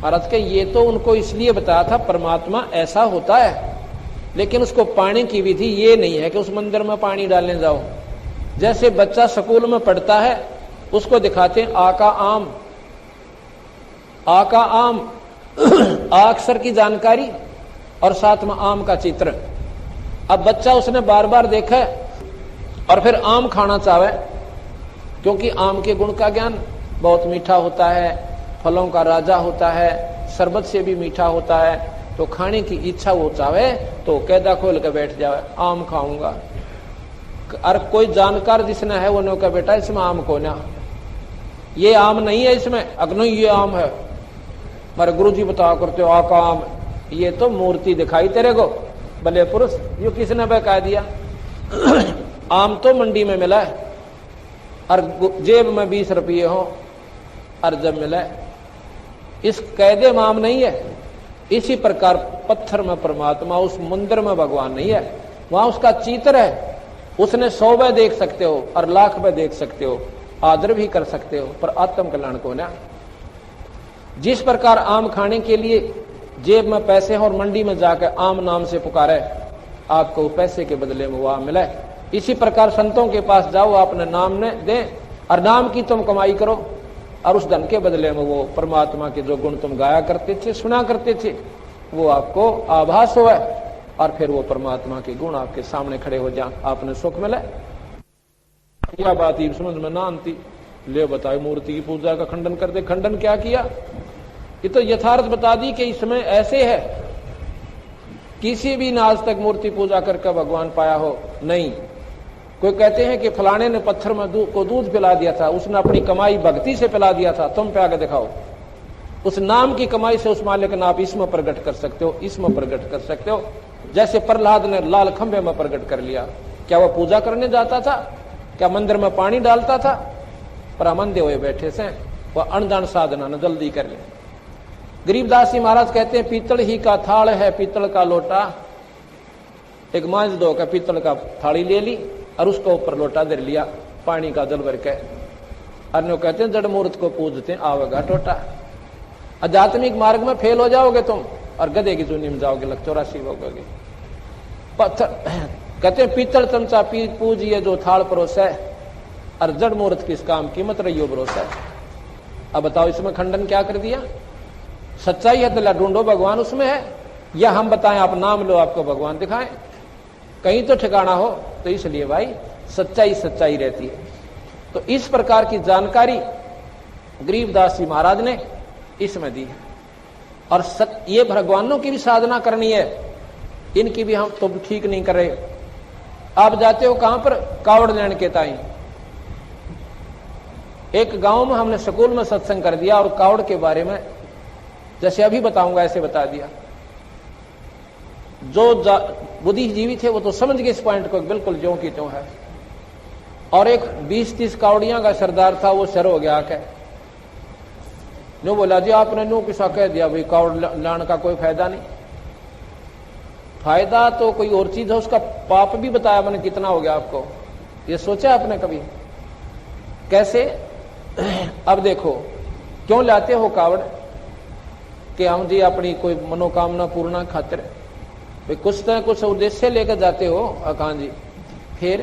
Speaker 1: महाराज के ये तो उनको इसलिए बताया था परमात्मा ऐसा होता है, लेकिन उसको पाने की विधि ये नहीं है कि उस मंदिर में पानी डालने जाओ। जैसे बच्चा स्कूल में पढ़ता है, उसको दिखाते हैं आका आम, आका आम, आ अक्षर की जानकारी और साथ में आम का चित्र। अब बच्चा उसने बार बार देखा और फिर आम खाना चाहे, क्योंकि आम के गुण का ज्ञान बहुत मीठा होता है, फलों का राजा होता है, शरबत से भी मीठा होता है, तो खाने की इच्छा वो चाहे तो कैदा खोल के बैठ जावे, आम खाऊंगा। और कोई जानकार जिसने है वो कहा बेटा इसमें आम को ना, ये आम नहीं है इसमें, अग्नि ये आम है। मारे गुरु जी बताया करते हो आका आम, ये तो मूर्ति दिखाई तेरे को भले पुरुष, ये किसने बहका दिया? आम तो मंडी में मिला है और जेब में 20 रुपये हो और जब मिला है, इस कैदे में आम नहीं है। इसी प्रकार पत्थर में परमात्मा, उस मंदिर में भगवान नहीं है, वहां उसका चित्र है। उसने 100 बार देख सकते हो और लाख बार देख सकते हो, आदर भी कर सकते हो, पर आत्म कल्याण को ना। जिस प्रकार आम खाने के लिए जेब में पैसे और मंडी में जाकर आम नाम से पुकारे, आपको पैसे के बदले में वो आम मिला। इसी प्रकार संतों के पास जाओ, आपने नाम ने दे और नाम की तुम कमाई करो और उस धन के बदले में वो परमात्मा के जो गुण तुम गाया करते थे, सुना करते थे, वो आपको आभास हुआ और फिर वो परमात्मा के गुण आपके सामने खड़े हो जाए, आपने सुख मिला। यह बात ही समझ में ना आती, ले बताए मूर्ति की पूजा का खंडन कर दे। खंडन क्या किया? ये तो यथार्थ बता दी कि इसमें ऐसे है, किसी भी ने आज तक मूर्ति पूजा करके भगवान पाया हो नहीं। कोई कहते हैं कि फलाने ने पत्थर में को दूध पिला दिया था, उसने अपनी कमाई भक्ति से पिला दिया था, तुम पे आगे दिखाओ। उस नाम की कमाई से उस मालिक ने आप इसमें प्रकट कर सकते हो, इसमें प्रकट कर सकते हो। जैसे प्रहलाद ने लाल खंभे में प्रकट कर लिया, क्या वह पूजा करने जाता था? क्या मंदिर में पानी डालता था? पर अमंदे हुए बैठे से वह अनजान साधना ने जल्दी कर लिया। गरीबदास जी महाराज कहते हैं पीतल ही का थाल है, पीतल का लोटा, एक मांझ दो का पीतल का थाली ले ली और उसको ऊपर लोटा धर लिया पानी का जल भर के। अन्य कहते हैं जड़ मूर्त को पूजते आवेगा टोटा। आध्यात्मिक मार्ग में फेल हो जाओगे तुम और गधे की जूनी में जाओगे, लग 84 होगे। पत्थर कहते हैं पीतल चमचा पूजिए जो थाल परोस है, और जड़ मूर्त किस काम की मत रहियो भरोसा। अब बताओ इसमें खंडन क्या कर दिया? सच्चाई है तो ढूंढो भगवान उसमें है, या हम बताएं आप नाम लो आपको भगवान दिखाएं? कहीं तो ठिकाना हो। तो इसलिए भाई सच्चाई सच्चाई रहती है। तो इस प्रकार की जानकारी गरीबदास जी महाराज ने इसमें दी है। और ये भगवानों की भी साधना करनी है, इनकी भी हम तो ठीक नहीं कर रहे। आप जाते हो कहां पर? कावड़ लेने के ताई। एक गांव में हमने स्कूल में सत्संग कर दिया और कावड़ के बारे में जैसे अभी बताऊंगा ऐसे बता दिया। जो बुद्धिजीवी थे वो तो समझ गए इस पॉइंट को बिल्कुल ज्यों की त्यों है। और एक 20-30 कावड़ियां का सरदार था, वो सर हो गया आके नो बोला जी आपने नो किसा कह दिया भाई कावड़ लाने का कोई फायदा नहीं। फायदा तो कोई और चीज है, उसका पाप भी बताया मैंने कितना हो गया आपको। ये सोचा आपने कभी? कैसे? अब देखो क्यों लाते हो कावड़ कि हम जी अपनी कोई मनोकामना पूर्ण खातिर भाई कुछ न कुछ उद्देश्य लेकर जाते हो। कहां जी? फिर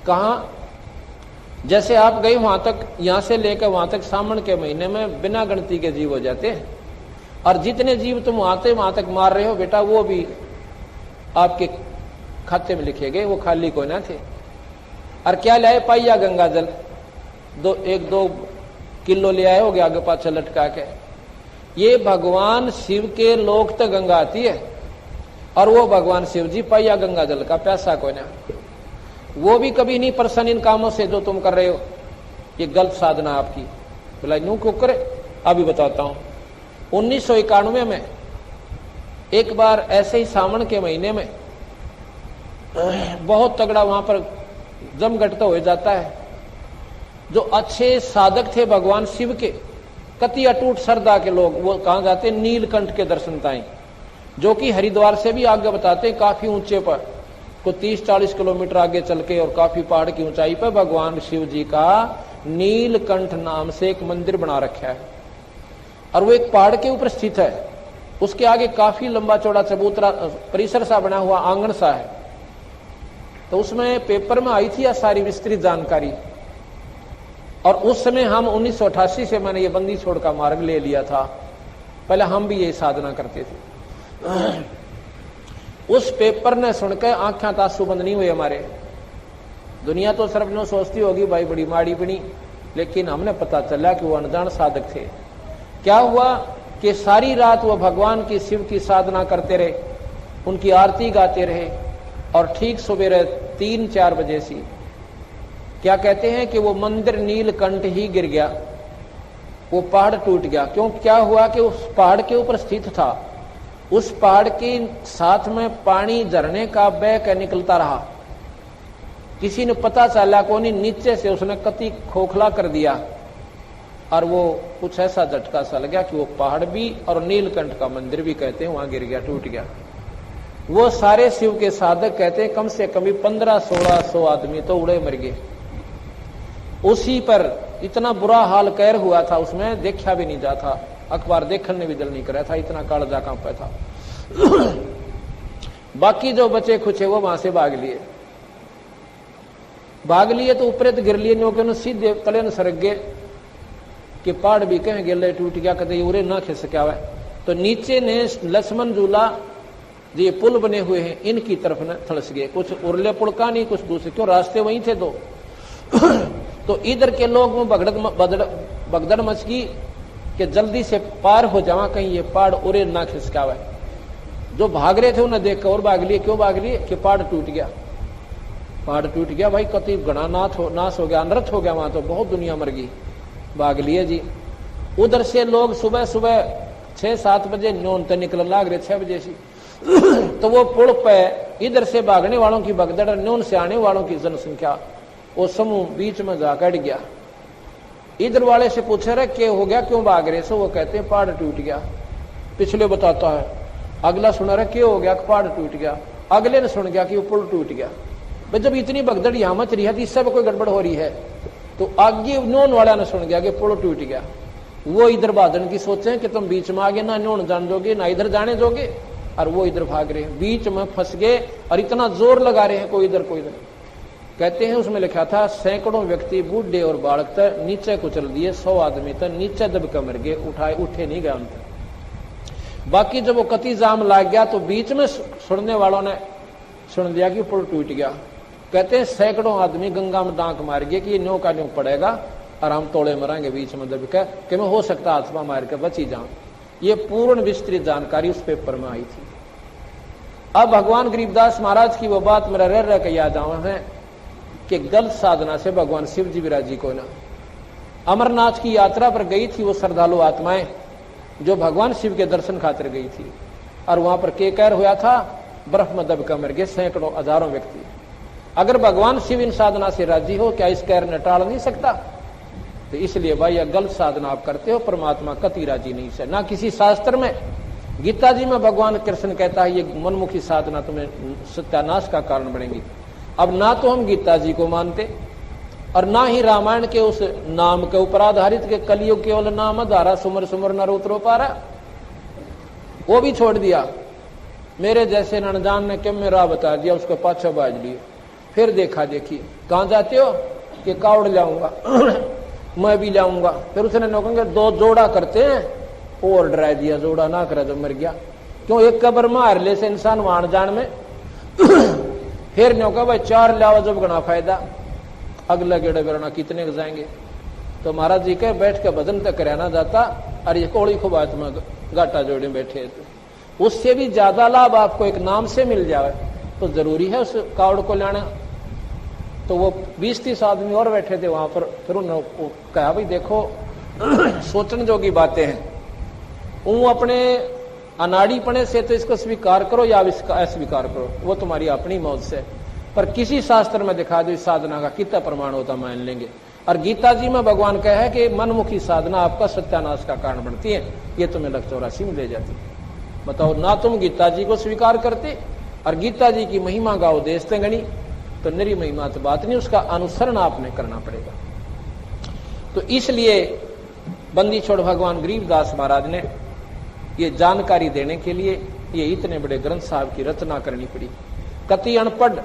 Speaker 1: कहां? जैसे आप गए वहां तक, यहां से लेकर वहां तक सावन के महीने में बिना गिनती के जीव हो जाते हैं, और जितने जीव तुम वहां तक मार रहे हो बेटा वो भी आपके खाते में लिखे गए, वो खाली कोई ना थे। और क्या लाए? पाइया गंगा जल 1-2 किलो ले आए हो गया आगे पाछे लटका के। ये भगवान शिव के लोक तक गंगा आती है और वो भगवान शिव जी पाइया गंगा जल का प्यासा कोई ना। वो भी कभी नहीं प्रसन्न इन कामों से जो तुम कर रहे हो। ये गलत साधना आपकी। बोला यूं क्यों करे? अभी बताता हूं। 1991 में एक बार ऐसे ही सावन के महीने में बहुत तगड़ा वहां पर जमघट हो जाता है। जो अच्छे साधक थे भगवान शिव के, कति अटूट श्रद्धा के लोग, वो कहां जाते? नीलकंठ के दर्शन ताई, जो कि हरिद्वार से भी आगे बताते काफी ऊंचे पर, को 30-40 किलोमीटर आगे चल के और काफी पहाड़ की ऊंचाई पर भगवान शिव जी का नीलकंठ नाम से एक मंदिर बना रखा है। और वो एक पहाड़ के ऊपर स्थित है। उसके आगे काफी लंबा चौड़ा चबूतरा परिसर सा बना हुआ आंगन सा है। तो उसमें पेपर में आई थी यह सारी विस्तृत जानकारी। और उस समय हम 1988 से मैंने ये बंदी छोड़ का मार्ग ले लिया था पहले हम भी यही साधना करते थे। उस पेपर ने सुनकर आंखें तासु बंद नहीं हुए हमारे। दुनिया तो सिर्फ नो सोचती होगी भाई बड़ी माड़ी बनी, लेकिन हमने पता चला कि वो अनजान साधक थे। क्या हुआ कि सारी रात वो भगवान की शिव की साधना करते रहे, उनकी आरती गाते रहे, और ठीक सुबह 3-4 बजे सी क्या कहते हैं कि वो मंदिर नीलकंठ ही गिर गया, वो पहाड़ टूट गया। क्यों, क्या हुआ कि उस पहाड़ के ऊपर स्थित था, उस पहाड़ के साथ में पानी झरने का बह कर निकलता रहा। किसी ने पता चला को नहीं, नीचे से उसने कति खोखला कर दिया, और वो कुछ ऐसा झटका सा लगा कि वो पहाड़ भी और नीलकंठ का मंदिर भी कहते हैं वहां गिर गया, टूट गया। वो सारे शिव के साधक कहते हैं कम से कम 1500-1600 आदमी तो उड़े मर गए। उसी पर इतना बुरा हाल कैर हुआ था, उसमें देखा भी नहीं जाता, अखबार देखने भी दिल नहीं कर रहा था, इतना कालजा कांपा था। बाकी जो बचे खुचे वो वहां से भाग लिए तो ऊपर गिर लिए, नो सीधे तले न सरक गए कि पहाड़ भी कहीं गिर टूट गया, कदे उरे ना खिस क्या हुआ। तो नीचे ने लक्ष्मण झूला ये पुल बने हुए हैं, इनकी तरफ न थलस गए, कुछ उरले पुल का नहीं, कुछ दूसरे, क्यों रास्ते वहीं थे दो। तो इधर के लोग में भगदड़ मच गई कि जल्दी से पार हो जावा, कहीं ये पहाड़ उरे ना खिसका हुआ। जो भाग रहे थे उन्हें देख कर और भाग लिए। क्यों भाग लिए कि पहाड़ टूट गया, पहाड़ टूट गया भाई, कति गणा नाश हो गया, अनर्थ हो गया, वहां तो बहुत दुनिया मर गई, भाग लिए जी। उधर से लोग सुबह 6-7 बजे न्योन तो निकल लाग रहे 6 बजे से। तो वो पुल पे इधर से भागने वालों की भगदड़, न्योन से आने वालों की जनसंख्या, वो समूह बीच में जा कट गया। इधर वाले से पूछे रहे क्या हो गया, क्यों भाग रहे? सो वो कहते हैं पहाड़ टूट गया। पिछले बताता है, अगला सुना रहा क्या हो गया, पहाड़ टूट गया। अगले ने सुन गया कि वो पुल टूट गया। भाई जब इतनी भगदड़ यहां मच रही है तो इससे कोई गड़बड़ हो रही है, तो आगे नोन वाला ने सुन गया कि पुल टूट गया। वो इधर बादन की सोचे कि तुम बीच में आगे ना नोन जान दोगे ना इधर जाने दोगे, और वो इधर भाग रहे हैं, बीच में फंस गए और इतना जोर लगा रहे हैं कोई इधर कोई इधर। कहते हैं उसमें लिखा था सैकड़ों व्यक्ति बूढ़े और बालक तक नीचे कुचल दिए, 100 आदमी तक नीचे दबकर मर गए, उठे नहीं गए उनसे। बाकी जब वो कति जाम लाग गया तो बीच में सुनने वालों ने सुन दिया कि पुल टूट गया। कहते हैं सैकड़ों आदमी गंगा में डांक मार गए कि ये न्यों का न्यों पड़ेगा और हम तोड़े मरेंगे बीच में दबकर, कि मैं हो सकता आत्मा मार के बची जाऊं। ये पूर्ण विस्तृत जानकारी उस पेपर में आई थी। अब भगवान गरीबदास महाराज की वो बात मेरा रह के याद आवा है कि गलत साधना से भगवान शिव जी विराजी को ना अमरनाथ की यात्रा पर गई थी वो श्रद्धालु आत्माएं जो भगवान शिव के दर्शन खातिर गई थी, और वहां पर के कहर हुआ था, बर्फ में दबकर मर गए सैकड़ों हजारों व्यक्ति। अगर भगवान शिव इन साधना से राजी हो, क्या इस कहर ने टाल नहीं सकता? तो इसलिए भाई यह गलत साधना आप करते हो, परमात्मा कति राजी नहीं से। ना किसी शास्त्र में, गीता जी में भगवान कृष्ण कहता है ये मनमुखी साधना तुम्हें सत्यानाश का कारण बनेगी। अब ना तो हम गीता जी को मानते और ना ही रामायण के उस नाम के ऊपर आधारित के कलयुग केवल नाम धारा सुमर सुमर नर उतरो पारा, वो भी छोड़ दिया। मेरे जैसे ननजान ने क्यों मेरा बता दिया, उसको पाछा बाज लिए। फिर देखा देखी कहां जाते हो कि कावड़ लाऊंगा मैं भी लाऊंगा। फिर उसने नौकंगे 2 जोड़ा करते हैं और डरा दिया, जोड़ा ना करे तो मर गया। क्यों एक कबर मार ले से इंसान वाण जान में फिर न्यों का भाई 4 लावा जब गणा फायदा, अगला गेड़ा बेरना कितने के जाएंगे। तो महाराज जी के बैठ के भजन तक कराना जाता, और ये कोड़ी को बात में गाटा जोड़े बैठे, तो उससे भी ज्यादा लाभ आपको एक नाम से मिल जाए तो जरूरी है उस कावड़ को लाना। तो वो 20-30 आदमी और बैठे थे वहां पर। फिर उन्होंने कहा भाई देखो सोचने जोगी बातें हैं, वो अपने अनाड़ीपने से तो इसको स्वीकार करो या इसका अस्वीकार करो, वो तुम्हारी अपनी मौत से, पर किसी शास्त्र में दिखा दो इस साधना का कितना प्रमाण होता मान लेंगे। और गीता जी में भगवान कहा है कि मनमुखी साधना आपका सत्यानाश का कारण बनती है, ये तुम्हें लक 84 में ले जाती। बताओ ना तुम गीता जी को स्वीकार करते और गीता जी की महिमा का उद्देश्य थे गणी, तो नरी महिमा तो बात नहीं, उसका अनुसरण आपने करना पड़ेगा। तो इसलिए बंदी छोड़ भगवान गरीबदास महाराज ने ये जानकारी देने के लिए ये इतने बड़े ग्रंथ साहब की रचना करनी पड़ी। कति अनपढ़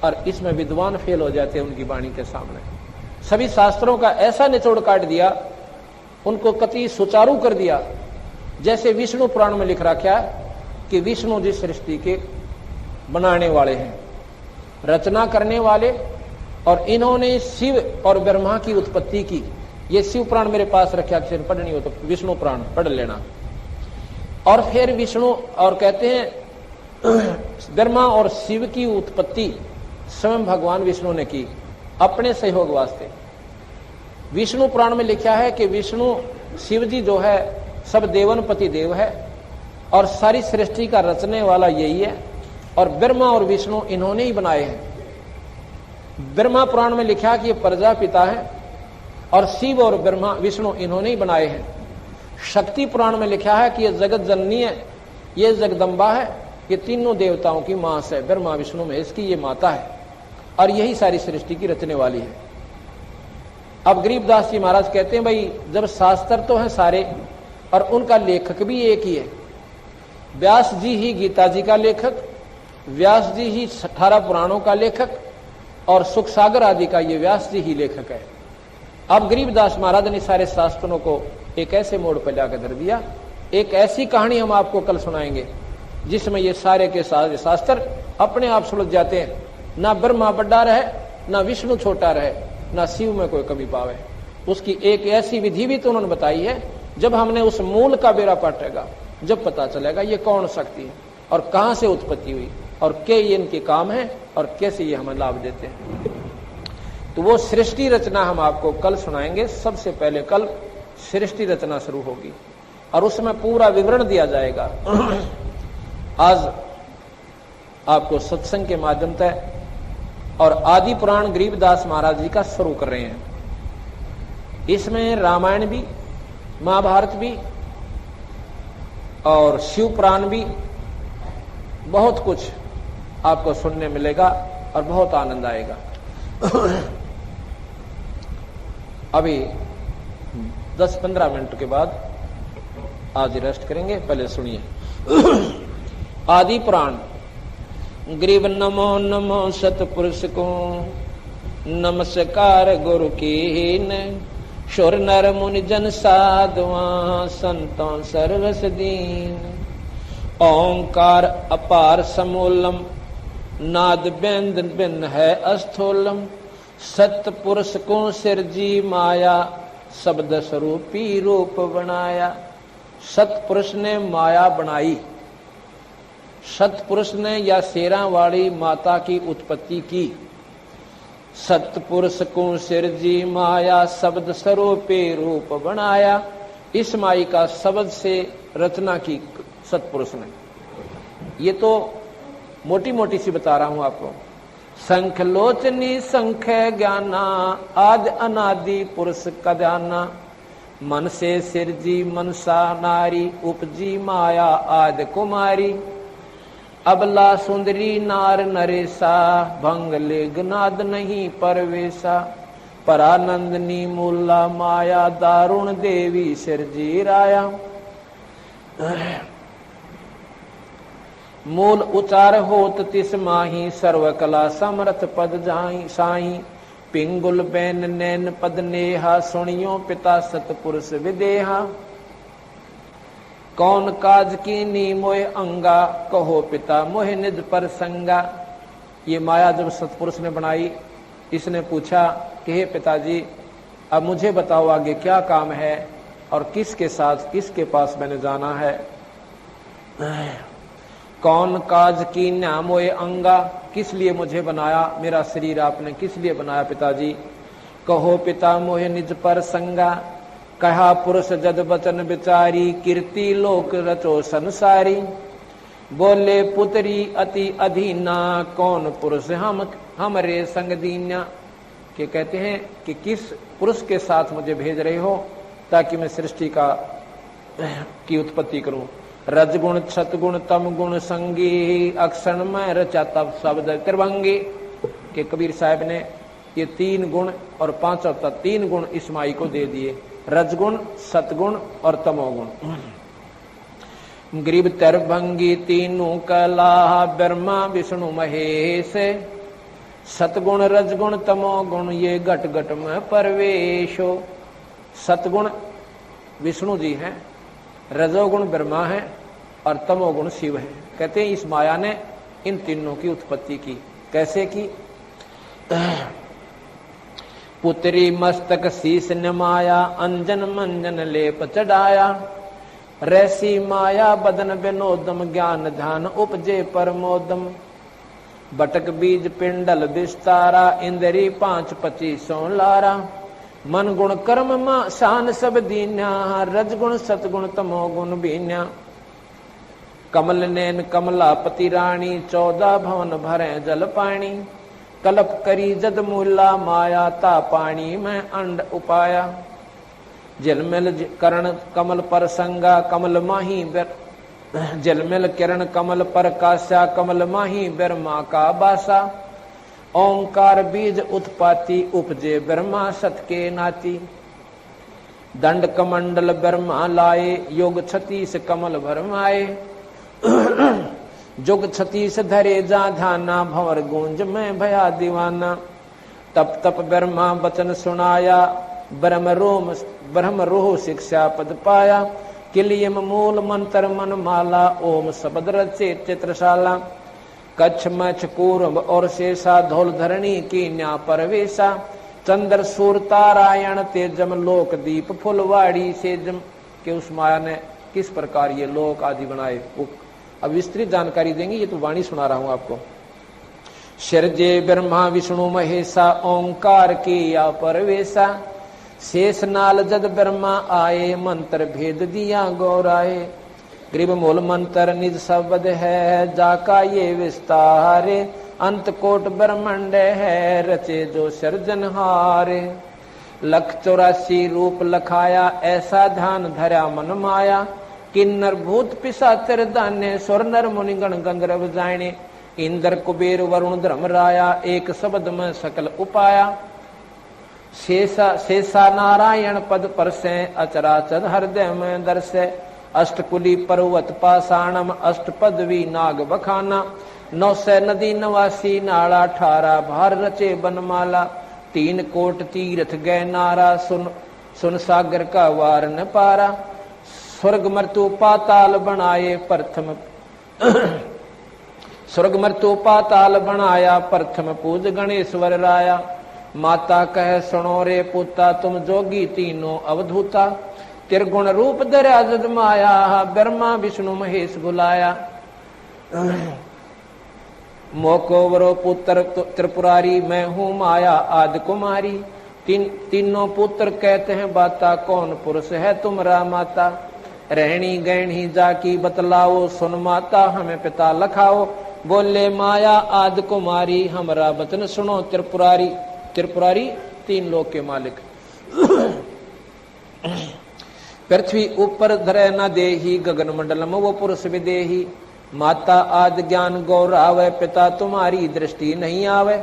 Speaker 1: और इसमें विद्वान फेल हो जाते हैं उनकी वाणी के सामने। सभी शास्त्रों का ऐसा निचोड़ काट दिया, उनको कति सुचारू कर दिया जैसे विष्णु पुराण में लिख रखा है कि विष्णु जी सृष्टि के बनाने वाले हैं, रचना करने वाले, और इन्होंने शिव और ब्रह्मा की उत्पत्ति की। ये शिव पुराण मेरे पास रखा, किसी ने पढ़नी हो तो विष्णु पुराण पढ़ लेना। और फिर विष्णु और कहते हैं ब्रह्मा और शिव की उत्पत्ति स्वयं भगवान विष्णु ने की अपने सहयोग वास्ते। विष्णु पुराण में लिखा है कि विष्णु शिव जी जो है सब देवन पति देव है और सारी सृष्टि का रचने वाला यही है, और ब्रह्मा और विष्णु इन्होंने ही बनाए हैं। ब्रह्मा पुराण में लिखा कि ये प्रजापिता है और शिव और ब्रह्मा विष्णु इन्होंने ही बनाए हैं। शक्ति पुराण में लिखा है कि ये जगत जननी है, ये जगदम्बा है, ये तीनों देवताओं की मां है, ब्रह्मा विष्णु महेश की ये माता है, और यही सारी सृष्टि की रचने वाली है। अब गरीबदास जी महाराज कहते हैं भाई जब शास्त्र तो हैं सारे और उनका लेखक भी एक ही है, व्यास जी ही गीता जी का लेखक, व्यास जी ही 18 पुराणों का लेखक, और सुख सागर आदि का ये व्यास जी ही लेखक है। अब गरीबदास महाराज ने सारे शास्त्रों को एक ऐसे मोड़ पर लाकर धर दिया। एक ऐसी कहानी हम आपको कल सुनाएंगे जिसमें ये सारे के सारे शास्त्र अपने आप सुलझ जाते हैं। ना ब्रह्मा बड़ा रहे, ना विष्णु छोटा रहे, ना शिव में कोई कमी पावे। उसकी एक ऐसी विधि भी तो उन्होंने बताई है, जब हमने उस मूल का बेड़ा पाटेगा जब पता चलेगा ये कौन शक्ति है और कहां से उत्पत्ति हुई और क्या ये इनके काम है और कैसे ये हमें लाभ देते हैं। तो वो सृष्टि रचना हम आपको कल सुनाएंगे। सबसे पहले कल सृष्टि रचना शुरू होगी और उसमें पूरा विवरण दिया जाएगा। आज आपको सत्संग के माध्यम से और आदि पुराण गरीबदास महाराज जी का शुरू कर रहे हैं। इसमें रामायण भी, महाभारत भी और शिव पुराण भी, बहुत कुछ आपको सुनने मिलेगा और बहुत आनंद आएगा। अभी 10-15 मिनट के बाद आज रेस्ट करेंगे, पहले सुनिए। आदि पुराण। ग्रीव नमो नमो सतपुरुष को, नमस्कार गुरु कीन, शुर नर मुनि जन साधुआ, संतों सर्वस दीन। ओंकार अपार समूलम, नाद बेंद बिन है अस्थूलम, सतपुरुष को सिरजी माया, शब्द स्वरूपी रूप बनाया। सतपुरुष ने माया बनाई, सतपुरुष ने या शेरा वाली माता की उत्पत्ति की। सतपुरुष को सिरजी माया, शब्द स्वरूपी रूप बनाया। इस माई का शब्द से रचना की सतपुरुष ने। ये तो मोटी मोटी सी बता रहा हूं आपको। शंख लोचनी शंख ज्ञाना, आदि अनादि पुरुष का जाना। मन से सिरजी मनसा नारी, उपजी माया आदि कुमारी। अबला सुंदरी नार नरेसा, भंगले गनाद नहीं परवेशा। परानंदनी मूला माया, दारुण देवी सिरजी राया। मूल उचार होत तिस माही, सर्वकला समर्थ पद जाई साई। पिंगुल बैन नैन पद नेहा, सुनियो पिता सतपुरुष विदेहा। कौन काज की नी मोह अंगा, कहो पिता मोह निज पर संगा। ये माया जब सतपुरुष ने बनाई, इसने पूछा कि हे पिताजी अब मुझे बताओ आगे क्या काम है और किसके साथ किसके पास मैंने जाना है। कौन काज की ना मोह अंगा, किस लिए मुझे बनाया, मेरा शरीर आपने किस लिए बनाया पिताजी। कहो पिता मोह निज पर संगा, कहा पुरुष जद बचन विचारी। कीर्ति लोक रचो संसारी, बोले पुत्री अति अधीना। कौन पुरुष हमरे संग दीन्या। के कहते हैं कि किस पुरुष के साथ मुझे भेज रहे हो ताकि मैं सृष्टि की उत्पत्ति करूं। रजगुण सतगुण तम गुण संगी, अक्षर में रचा तब शब्द त्रिभंगी। के कबीर साहब ने ये 3 गुण और 5 और 3 गुण इस माई को दे दिए, रजगुण सतगुण और तमोगुण। ग्रीब त्रिभंगी तीनों कला, ब्रह्मा विष्णु महेश। सतगुण रजगुण तमोगुण, ये घट घट में परवेशो। सतगुण विष्णु जी हैं रजोगुण ब्रह्मा है और तमोगुण शिव है। कहते हैं इस माया ने इन तीनों की उत्पत्ति की। कैसे की? पुत्री मस्तक शीस न माया, अंजन मंजन लेप चढ़ाया, रैसी माया बदन विनोदम, ज्ञान ध्यान उपजे परमोदम, बटक बीज पिंडल विस्तारा, इंद्री 5 25 लारा, मन गुण कर्म मा शान सब दीन्या, रजगुण सतगुण तमोगुण बीन्या, कमल नैन कमलापति रानी, 14 भवन भरे जल पानी, कलप करी जद मूला माया, ता पानी में अंड उपाया, जलमिल करण कमल पर संगा, कमल माही जलमिल किरण कमल पर कास्या, कमल माही ब्रह्मा का बासा, ओंकार बीज उत्पाती, उपजे ब्रह्मा सत के नाती, दंड कमंडल ब्रह्मा लाए, योग 36 कमल भरमाए, जुग 36 धरे जा ध्याना, भंवर गूंज में भया दीवाना, तप तप ब्रह्मा वचन सुनाया, ब्रह्म रोह शिक्षा पद पाया, किलियम मूल मंत्र मन माला, ओम शब्द रचे चित्रशाला, कच्छ मच्छ कूर्म और शेषा, धौल धरणी की न्या परवेशा, चंद्र सूर तारायण तेजम, लोक दीप फुलवाड़ी सेजम। के उस माया ने किस प्रकार ये लोक आदि बनाए, वो अब विस्तृत जानकारी देंगे। ये तो वाणी सुना रहा हूं आपको। शरजे ब्रह्मा विष्णु महेशा, ओंकार की या परवेशा, शेष नाल जद ब्रह्मा आए, मंत्र भेद दिया गौराए, ग्रीब मूल मंत्र निज शब्द है, जाका ये विस्तारे, अंत कोट ब्रह्मंड है, रचे जो सर्जनहारे, 184 रूप लखाया, ऐसा ध्यान धरा मन माया, किन्नर भूत पिशाचर दान्य, स्वर नर मुनिगण गंधर्व जाने, इंद्र कुबेर वरुण धर्मराया, एक शब्द में सकल उपाया, शेषा नारायण पद पर से, अचराचर हृदय में दर्शे, अष्टकुली पर्वत पाषाणम, अष्ट पदवी नाग बखाना, 900 नदी 89 नाला, 18 भार रचे बनमाला, 3 कोट तीर्थ गए नारा, सुन सागर का वार न पारा, स्वर्ग मृत्यु पाताल बनाए प्रथम स्वर्ग मृत्यु पाताल बनाया, प्रथम पूज गणेश्वर राया, माता कह सुनो रे पुता, तुम जोगी तीनों अवधूता, त्रिगुण रूप धरा जद माया, ब्रह्मा विष्णु महेश बुलाया, मोको वरो पुत्र त्रिपुरारी, मैं हूँ माया आदि कुमारी, तीनों पुत्र कहते हैं बाता, कौन पुरुष है तुमरा माता, रहनी गहनी जाकी बतलाओ, सुन माता हमें पिता लखाओ, बोले माया आदि कुमारी, हमरा वचन सुनो त्रिपुरारी। त्रिपुरारी 3 लोक के मालिक। पृथ्वी ऊपर धरे न देही, गगन मंडलम वो पुरुष विदेही, माता आदि ज्ञान गौरावे, पिता तुम्हारी दृष्टि नहीं आवे,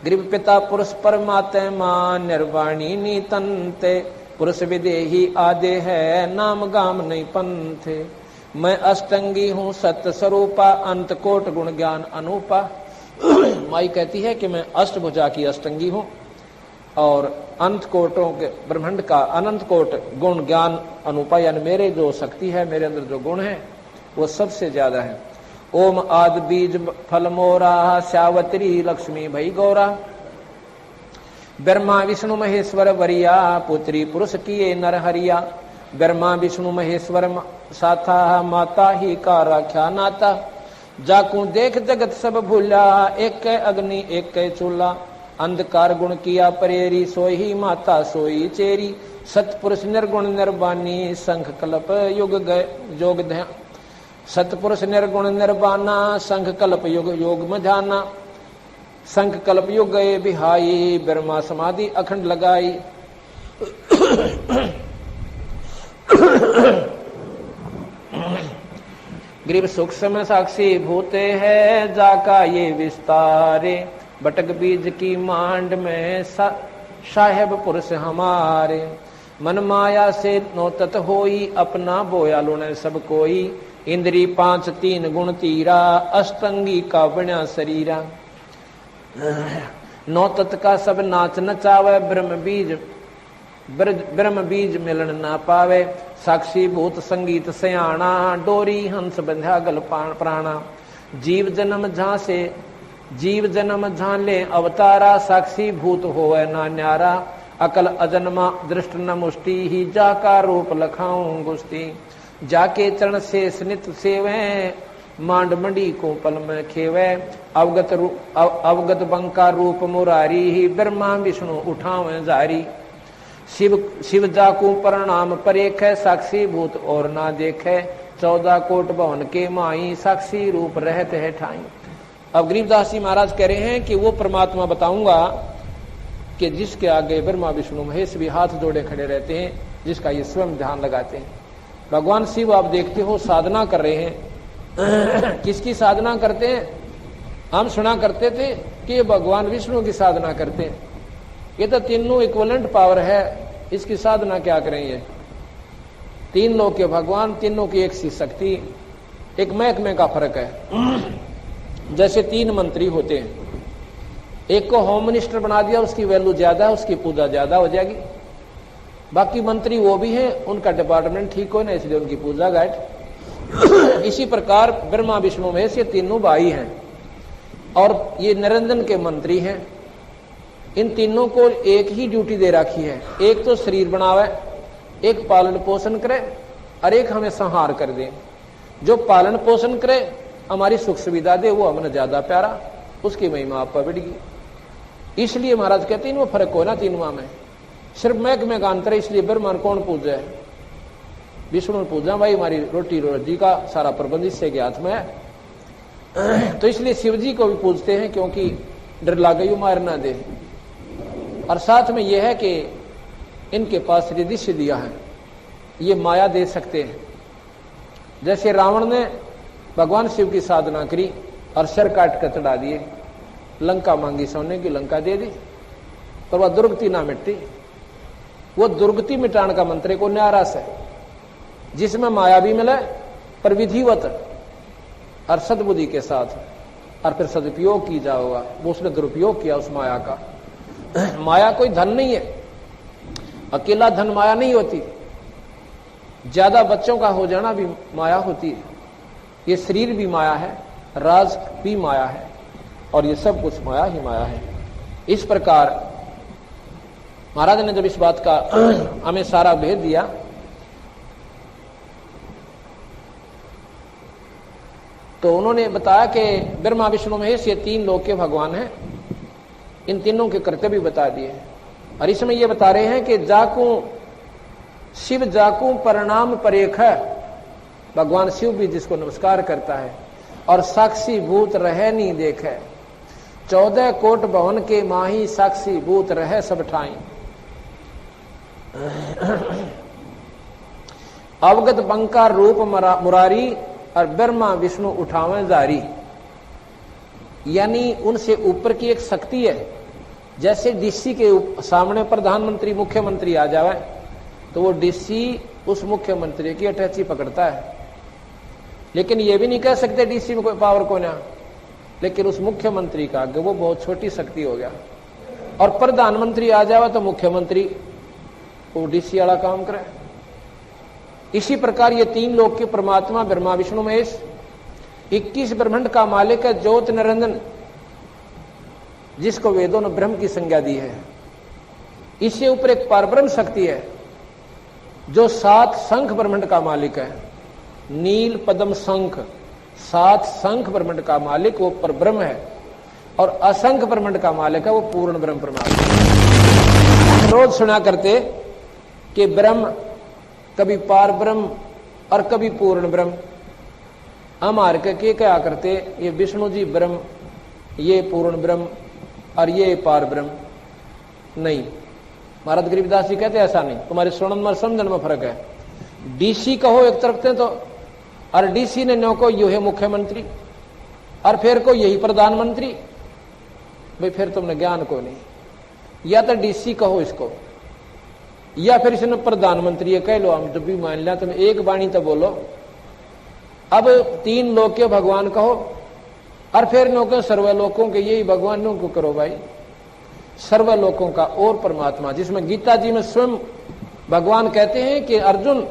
Speaker 1: ग्रीव पिता पुरुष परमात्मा मान, निर्वाणी नीतंते, पुरुष विदेही आदे है, नाम गाम नहीं पंथे, मैं अष्टंगी हूँ सत्य स्वरूपा, अंत कोट गुण ज्ञान अनूपा। माई कहती है कि मैं अष्टभुजा की अष्टंगी हूँ और अंत कोटों के ब्रह्मांड का अनंत कोट गुण ज्ञान अनूपा, यानी मेरे जो शक्ति है, मेरे अंदर जो गुण है वो सबसे ज्यादा है। ओम आदि बीज फल मोरा, श्यावत्री लक्ष्मी भई गौरा, ब्रह्मा विष्णु महेश्वर वरिया, पुत्री पुरुष किए नर हरिया, ब्रह्मा विष्णु महेश्वर साथा, माता ही का राख्या नाता, जाकू देख जगत सब भूला, एक अग्नि एक चूल्हा, अंधकार गुण किया परेरी, सोई ही माता सोई चेरी, सतपुरुष निर्गुण निर्वाणी, संख कल्प युग गए योग ध्यान, सतपुरुष निर्गुण निर्वाणा, संख कल्प युग योग में ध्याना, संख कल्प युग गए बिहाई, ब्रह्मा समाधि अखंड लगाई। ग्रीव सूक्ष्म साक्षी भूते है, जाका ये विस्तारे, बटक बीज की मांड में साहेब पुरुष हमारे, मन माया से नोतत होई, अपना बोया लुने सब कोई, इंद्री 5 3 गुण तीरा, अष्टंगी का बण्या शरीरा, नौतत का सब नाच नचावे, ब्रह्म बीज मिलन ना पावे, साक्षी भूत संगीत सयाना, डोरी हंस बंध्या गल प्राणा। जीव जन्म झाले अवतारा, साक्षी भूत होवे ना न्यारा। अकल अजन्मा दृष्ट न मुष्टि, ही जाका रूप लखाऊं गुस्ती। जाके चरण से स्नित सेवे, मांड मंडी को पल में खेवे। अवगत बंका रूप मुरारी, ही ब्रह्मा विष्णु उठावे जारी। शिव जाकू प्रणाम परेखे, साक्षी भूत और ना देखे। 14 कोट भवन के माई, साक्षी रूप रहते है ठाई। अब गरीबदास जी महाराज कह रहे हैं कि वो परमात्मा बताऊंगा कि जिसके आगे ब्रह्मा विष्णु महेश भी हाथ जोड़े खड़े रहते हैं, जिसका ये स्वयं ध्यान लगाते हैं। भगवान शिव आप देखते हो साधना कर रहे हैं। किसकी साधना करते हैं? हम सुना करते थे कि भगवान विष्णु की साधना करते हैं। ये तो तीनों इक्विवेलेंट पावर है, इसकी साधना क्या करेंगे? 3 लोक के भगवान, तीनों की एक सी शक्ति, एक महकमे का फर्क है। जैसे 3 मंत्री होते हैं, एक को होम मिनिस्टर बना दिया, उसकी वैल्यू ज्यादा है, उसकी पूजा ज्यादा हो जाएगी। बाकी मंत्री वो भी हैं, उनका डिपार्टमेंट ठीक हो ना, इसलिए उनकी पूजा घाट। इसी प्रकार ब्रह्मा विष्णु महेश ये तीनों भाई हैं और ये निरंजन के मंत्री हैं। इन तीनों को एक ही ड्यूटी दे रखी है, एक तो शरीर बनावे, एक पालन पोषण करे और एक हमें संहार कर दे। जो पालन पोषण करे, हमारी सुख सुविधा दे, वो हमें ज्यादा प्यारा, उसकी महिमा आप पर बढ़ेगी। इसलिए महाराज कहते हैं वो फर्क हो ना तीनों में, सिर्फ महकमे का अंतर है। इसलिए ब्रह्मा कौन पूजा है? विष्णु पूजा, भाई हमारी रोटी रोजी का सारा प्रबंध इससे के हाथ में है। तो इसलिए शिव जी को भी पूजते हैं, क्योंकि डर लागे मार ना दे। और साथ में यह है कि इनके पास रिद्धि सिद्धियां हैं, ये माया दे सकते हैं। जैसे रावण ने भगवान शिव की साधना करी और सिर काट कर चढ़ा दिए, लंका मांगी सोने की, लंका दे दी, पर वह दुर्गति ना मिटती। वो दुर्गति मिटाने का मंत्र को न्यारास है, जिसमें माया भी मिले पर विधिवत और सद्बुद्धि के साथ, और फिर सदुपयोग की जाओगा। वो उसने दुरुपयोग किया उस माया का। माया कोई धन नहीं है, अकेला धन माया नहीं होती, ज्यादा बच्चों का हो जाना भी माया होती है। ये शरीर भी माया है, राज भी माया है, और ये सब कुछ माया ही माया है। इस प्रकार महाराज ने जब इस बात का हमें सारा भेद दिया, तो उन्होंने बताया कि ब्रह्मा विष्णु महेश ये 3 लोक के भगवान हैं। इन तीनों के कर्तव्य भी बता दिए, और इसमें ये बता रहे हैं कि जाकू शिव जाकू प्रणाम परेख, भगवान शिव भी जिसको नमस्कार करता है, और साक्षी भूत रहे नहीं देखे। 14 कोट भवन के माही, साक्षी भूत रहे सब ठाई। अवगत बंका रूप मुरारी, और ब्रह्मा विष्णु उठावे जारी। यानी उनसे ऊपर की एक शक्ति है। जैसे डीसी के सामने प्रधानमंत्री मुख्यमंत्री आ जावे, तो वो डीसी उस मुख्यमंत्री की अटैची पकड़ता है। लेकिन ये भी नहीं कह सकते डीसी में कोई पावर को ना, लेकिन उस मुख्यमंत्री का आगे वो बहुत छोटी शक्ति हो गया। और प्रधानमंत्री आ जावे तो मुख्यमंत्री वो डीसी वाला काम करे। इसी प्रकार ये 3 लोक के परमात्मा ब्रह्मा विष्णु महेश, 21 ब्रह्मांड का मालिक है ज्योत निरंजन, जिसको वेदों ने ब्रह्म की संज्ञा दी है। इससे ऊपर एक परब्रह्म शक्ति है जो 7 शंख ब्रह्मांड का मालिक है। नील पद्म शंख, 7 शंख ब्रह्मांड का मालिक वो परब्रह्म है, और असंख्य ब्रह्मांड का मालिक है वो पूर्ण ब्रह्म परमात्मा। रोज सुना करते कि ब्रह्म कभी पार ब्रह्म और कभी पूर्ण ब्रह्म। हम हार के क्या करते, ये विष्णु जी ब्रह्म, ये पूर्ण ब्रह्म और ये पार ब्रह्म। नहीं, महाराज गरीबदास जी कहते ऐसा नहीं, तुम्हारे सुनन में समझन में फर्क है। डीसी कहो एक तरफ से तो, और डीसी ने नो को यू है मुख्यमंत्री, और फिर को यही प्रधानमंत्री। भाई फिर तुमने ज्ञान को नहीं, या तो डीसी कहो इसको, या फिर इसने प्रधानमंत्री कह लो। हम जब भी मान लिया तुम एक वाणी तो बोलो। अब 3 लोक के भगवान कहो, और फिर नो के सर्वलोकों के यही भगवान नो को करो। भाई सर्वलोकों का और परमात्मा, जिसमें गीता जी में स्वयं भगवान कहते हैं कि अर्जुन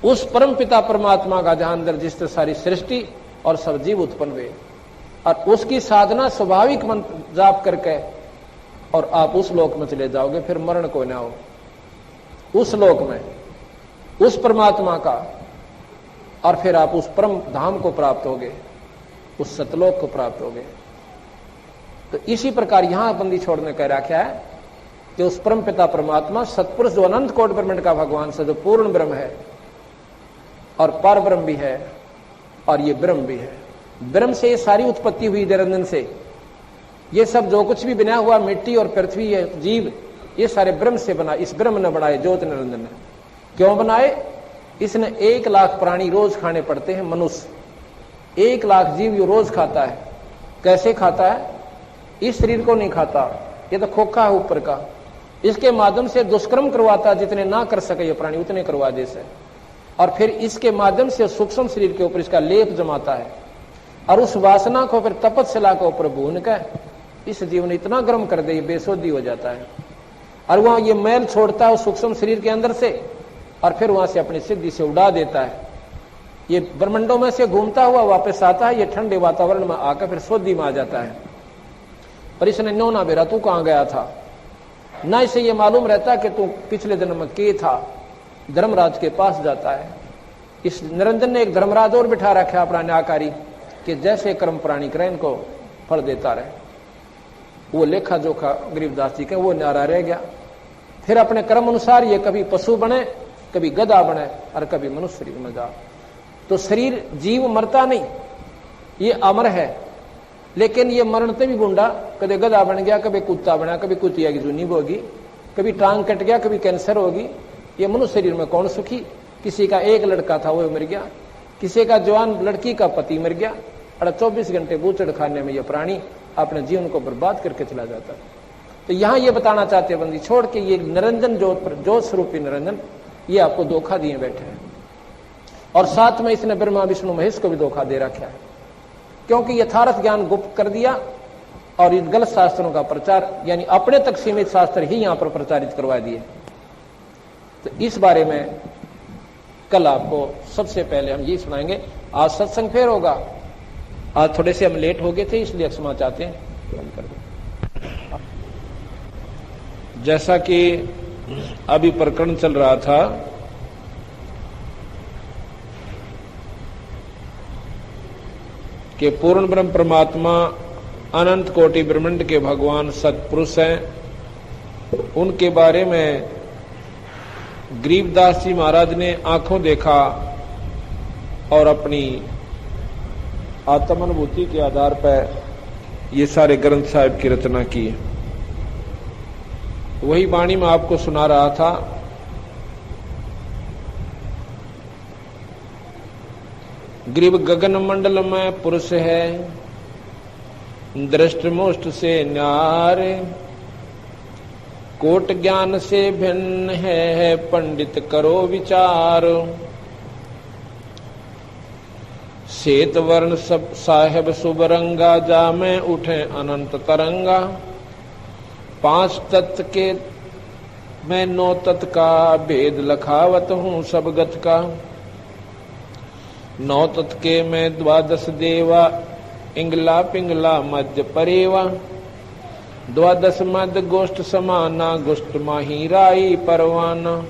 Speaker 1: उस परम पिता परमात्मा का जहां अंदर जिससे सारी सृष्टि और सब जीव उत्पन्न हुए, और उसकी साधना स्वाभाविक मंत्र जाप करके और आप उस लोक में चले जाओगे, फिर मरण को ना हो। उस लोक में उस परमात्मा का, और फिर आप उस परम धाम को प्राप्त होगे, उस सतलोक को प्राप्त होगे। तो इसी प्रकार यहां बंदी छोड़ने का रखा है कि उस परम पिता परमात्मा सतपुरुष जो अनंत कोटि ब्रह्मांड का भगवान से जो पूर्ण ब्रह्म है और पर ब्रह्म भी है और ये ब्रह्म भी है। ब्रह्म से ये सारी उत्पत्ति हुई निरंजन से। ये सब जो कुछ भी बना हुआ मिट्टी और पृथ्वी है जीव, ये सारे ब्रह्म से बना। इस ब्रह्म ने बनाए, ज्योत निरंजन ने। क्यों बनाए? इसने 1 लाख प्राणी रोज खाने पड़ते हैं। मनुष्य 1 लाख जीव ये रोज खाता है। कैसे खाता है? इस शरीर को नहीं खाता, ये तो खोखा है ऊपर का। इसके माध्यम से दुष्कर्म करवाता, जितने ना कर सके ये प्राणी उतने करवा दे से, और फिर इसके माध्यम से सूक्ष्म शरीर के ऊपर इसका लेप जमाता है, और उस वासना को फिर तपस्या के ऊपर भून कर इस जीवन इतना गर्म कर दे, बेसोधी हो जाता है, और वहां ये मैल छोड़ता है उस सूक्ष्म शरीर के अंदर से, और फिर वहां से अपनी सिद्धि से उड़ा देता है। ये ब्रह्मंडों में से घूमता हुआ वापस आता है, ये ठंडे वातावरण में आकर फिर शोधि में आ जाता है। पर इसने नो ना बेरा तू कहां गया था, ना इसे ये मालूम रहता कि तू पिछले जन्म में के था। धर्मराज के पास जाता है। इस निरंजन ने एक धर्मराज और बिठा रखा अपना न्यायकारी कि जैसे कर्म प्राणी करें इनको फल देता रहे। वो लेखा जोखा गरीबदास जी का वो न्यारा रह गया। फिर अपने कर्म अनुसार ये कभी पशु बने, कभी गधा बने, और कभी मनुष्य शरीर में जा। तो शरीर जीव मरता नहीं, ये अमर है। लेकिन ये मरणते भी गुंडा, कभी गधा बन गया, कभी कुत्ता बना, कभी कुतिया की जूनी होगी, कभी टांग कट गया, कभी कैंसर होगी। ये मनुष्य शरीर में कौन सुखी? किसी का एक लड़का था वो मर गया, किसी का जवान लड़की का पति मर गया, और 24 घंटे बूचड़ खाने में ये प्राणी अपने जीवन को बर्बाद करके चला जाता है। तो यहां ये बताना चाहते हैं बंदी छोड़ के, ये निरंजन ज्योत स्वरूपी निरंजन ये आपको धोखा दिए बैठे हैं, और साथ में इसने ब्रह्मा विष्णु महेश को भी धोखा दे रखा है, क्योंकि यथार्थ ज्ञान गुप्त कर दिया और इन गलत शास्त्रों का प्रचार, यानी अपने तक सीमित शास्त्र ही यहां पर प्रचारित करवा दिए। तो इस बारे में कल आपको सबसे पहले हम ये सुनाएंगे। आज सत्संग फिर होगा। आज थोड़े से हम लेट हो गए थे, इसलिए क्षमा चाहते हैं। जैसा कि अभी प्रकरण चल रहा था, कि पूर्ण ब्रह्म परमात्मा अनंत कोटि ब्रह्मांड के भगवान सतपुरुष हैं, उनके बारे में गरीबदास जी महाराज ने आंखों देखा और अपनी आत्मानुभूति के आधार पर ये सारे ग्रंथ साहिब की रचना की। वही वाणी में आपको सुना रहा था। ग्रीव गगन मंडल में पुरुष है, दृष्ट मुष्ट से न्यारे, कोट ज्ञान से भिन्न है, पंडित करो विचार। श्वेत वर्ण सब साहेब सुबरंगा, जा में उठे अनंत तरंगा। 5 तत्व के मैं 9 तत्व का, भेद लखावत हूँ सब गत का। 9 तत्व के मैं 12 देवा, इंगला पिंगला मध्य परेवा। 12 मध्य गोष्ठ समाना, गोष्ठ माही राई परवाना।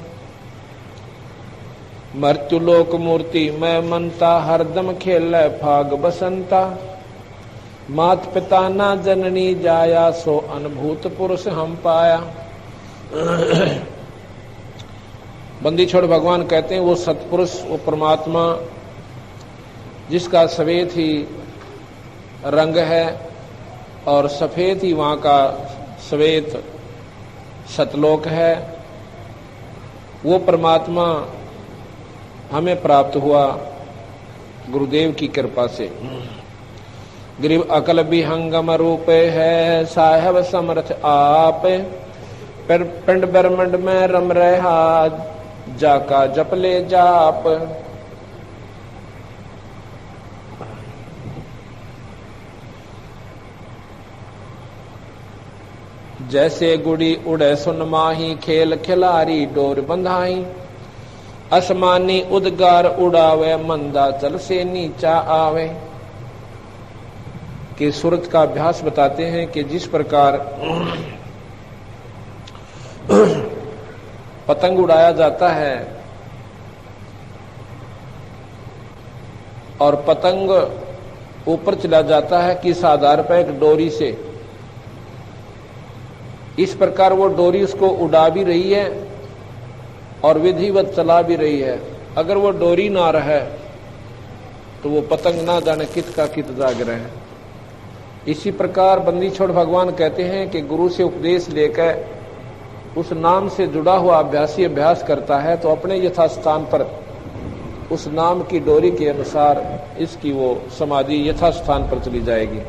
Speaker 1: मृत्युलोक मूर्ति मैं मनता, हरदम खेल फाग बसंता। मात पिता ना जननी जाया, सो अनुभूत पुरुष हम पाया। बंदी छोड़ भगवान कहते हैं वो सतपुरुष, वो परमात्मा जिसका सफेद ही रंग है और सफेद ही वहां का श्वेत सतलोक है, वो परमात्मा हमें प्राप्त हुआ गुरुदेव की कृपा से। गरीब अकल विहंगम रूप है, साहेब समर्थ आप। पिंड ब्रह्मंड में रम रहा, जाका जप ले जाप। जैसे गुड़ी उड़े सुन माही, खेल खिलारी डोर बंधाई। असमानी उद्गार उड़ावे, मंदा चल से नीचा आवे। कि सूरत का अभ्यास बताते हैं कि जिस प्रकार पतंग उड़ाया जाता है और पतंग ऊपर चला जाता है किस आधार पर, एक डोरी से, इस प्रकार वो डोरी उसको उड़ा भी रही है और विधिवत चला भी रही है। अगर वो डोरी ना रहे तो वो पतंग ना जाने कित का कित जाग रहे हैं। इसी प्रकार बंदी छोड़ भगवान कहते हैं कि गुरु से उपदेश लेकर उस नाम से जुड़ा हुआ अभ्यासी अभ्यास करता है तो अपने यथास्थान पर उस नाम की डोरी के अनुसार इसकी वो समाधि यथास्थान पर चली जाएगी।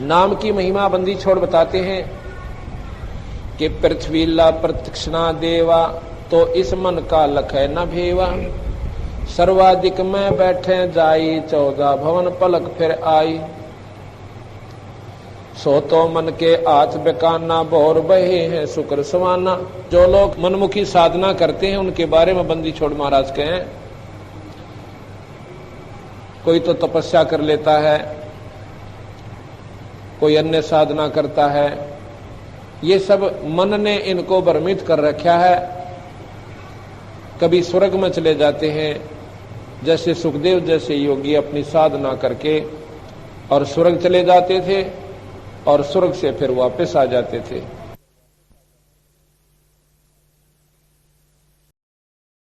Speaker 1: नाम की महिमा बंदी छोड़ बताते हैं कि पृथ्वीला प्रतीक्षणा देवा, तो इस मन का लखै न भेवा। सर्वाधिक में बैठे जाई, 14 भवन पलक फिर आई। सो तो मन के हाथ बेकाना, भौर बहे हैं शुक्र समाना। जो लोग मनमुखी साधना करते हैं उनके बारे में बंदी छोड़ महाराज कहें, कोई तो तपस्या कर लेता है, कोई अन्य साधना करता है, ये सब मन ने इनको भ्रमित कर रखा है। कभी स्वर्ग में चले जाते हैं, जैसे सुखदेव जैसे योगी अपनी साधना करके और स्वर्ग चले जाते थे और स्वर्ग से फिर वापस आ जाते थे।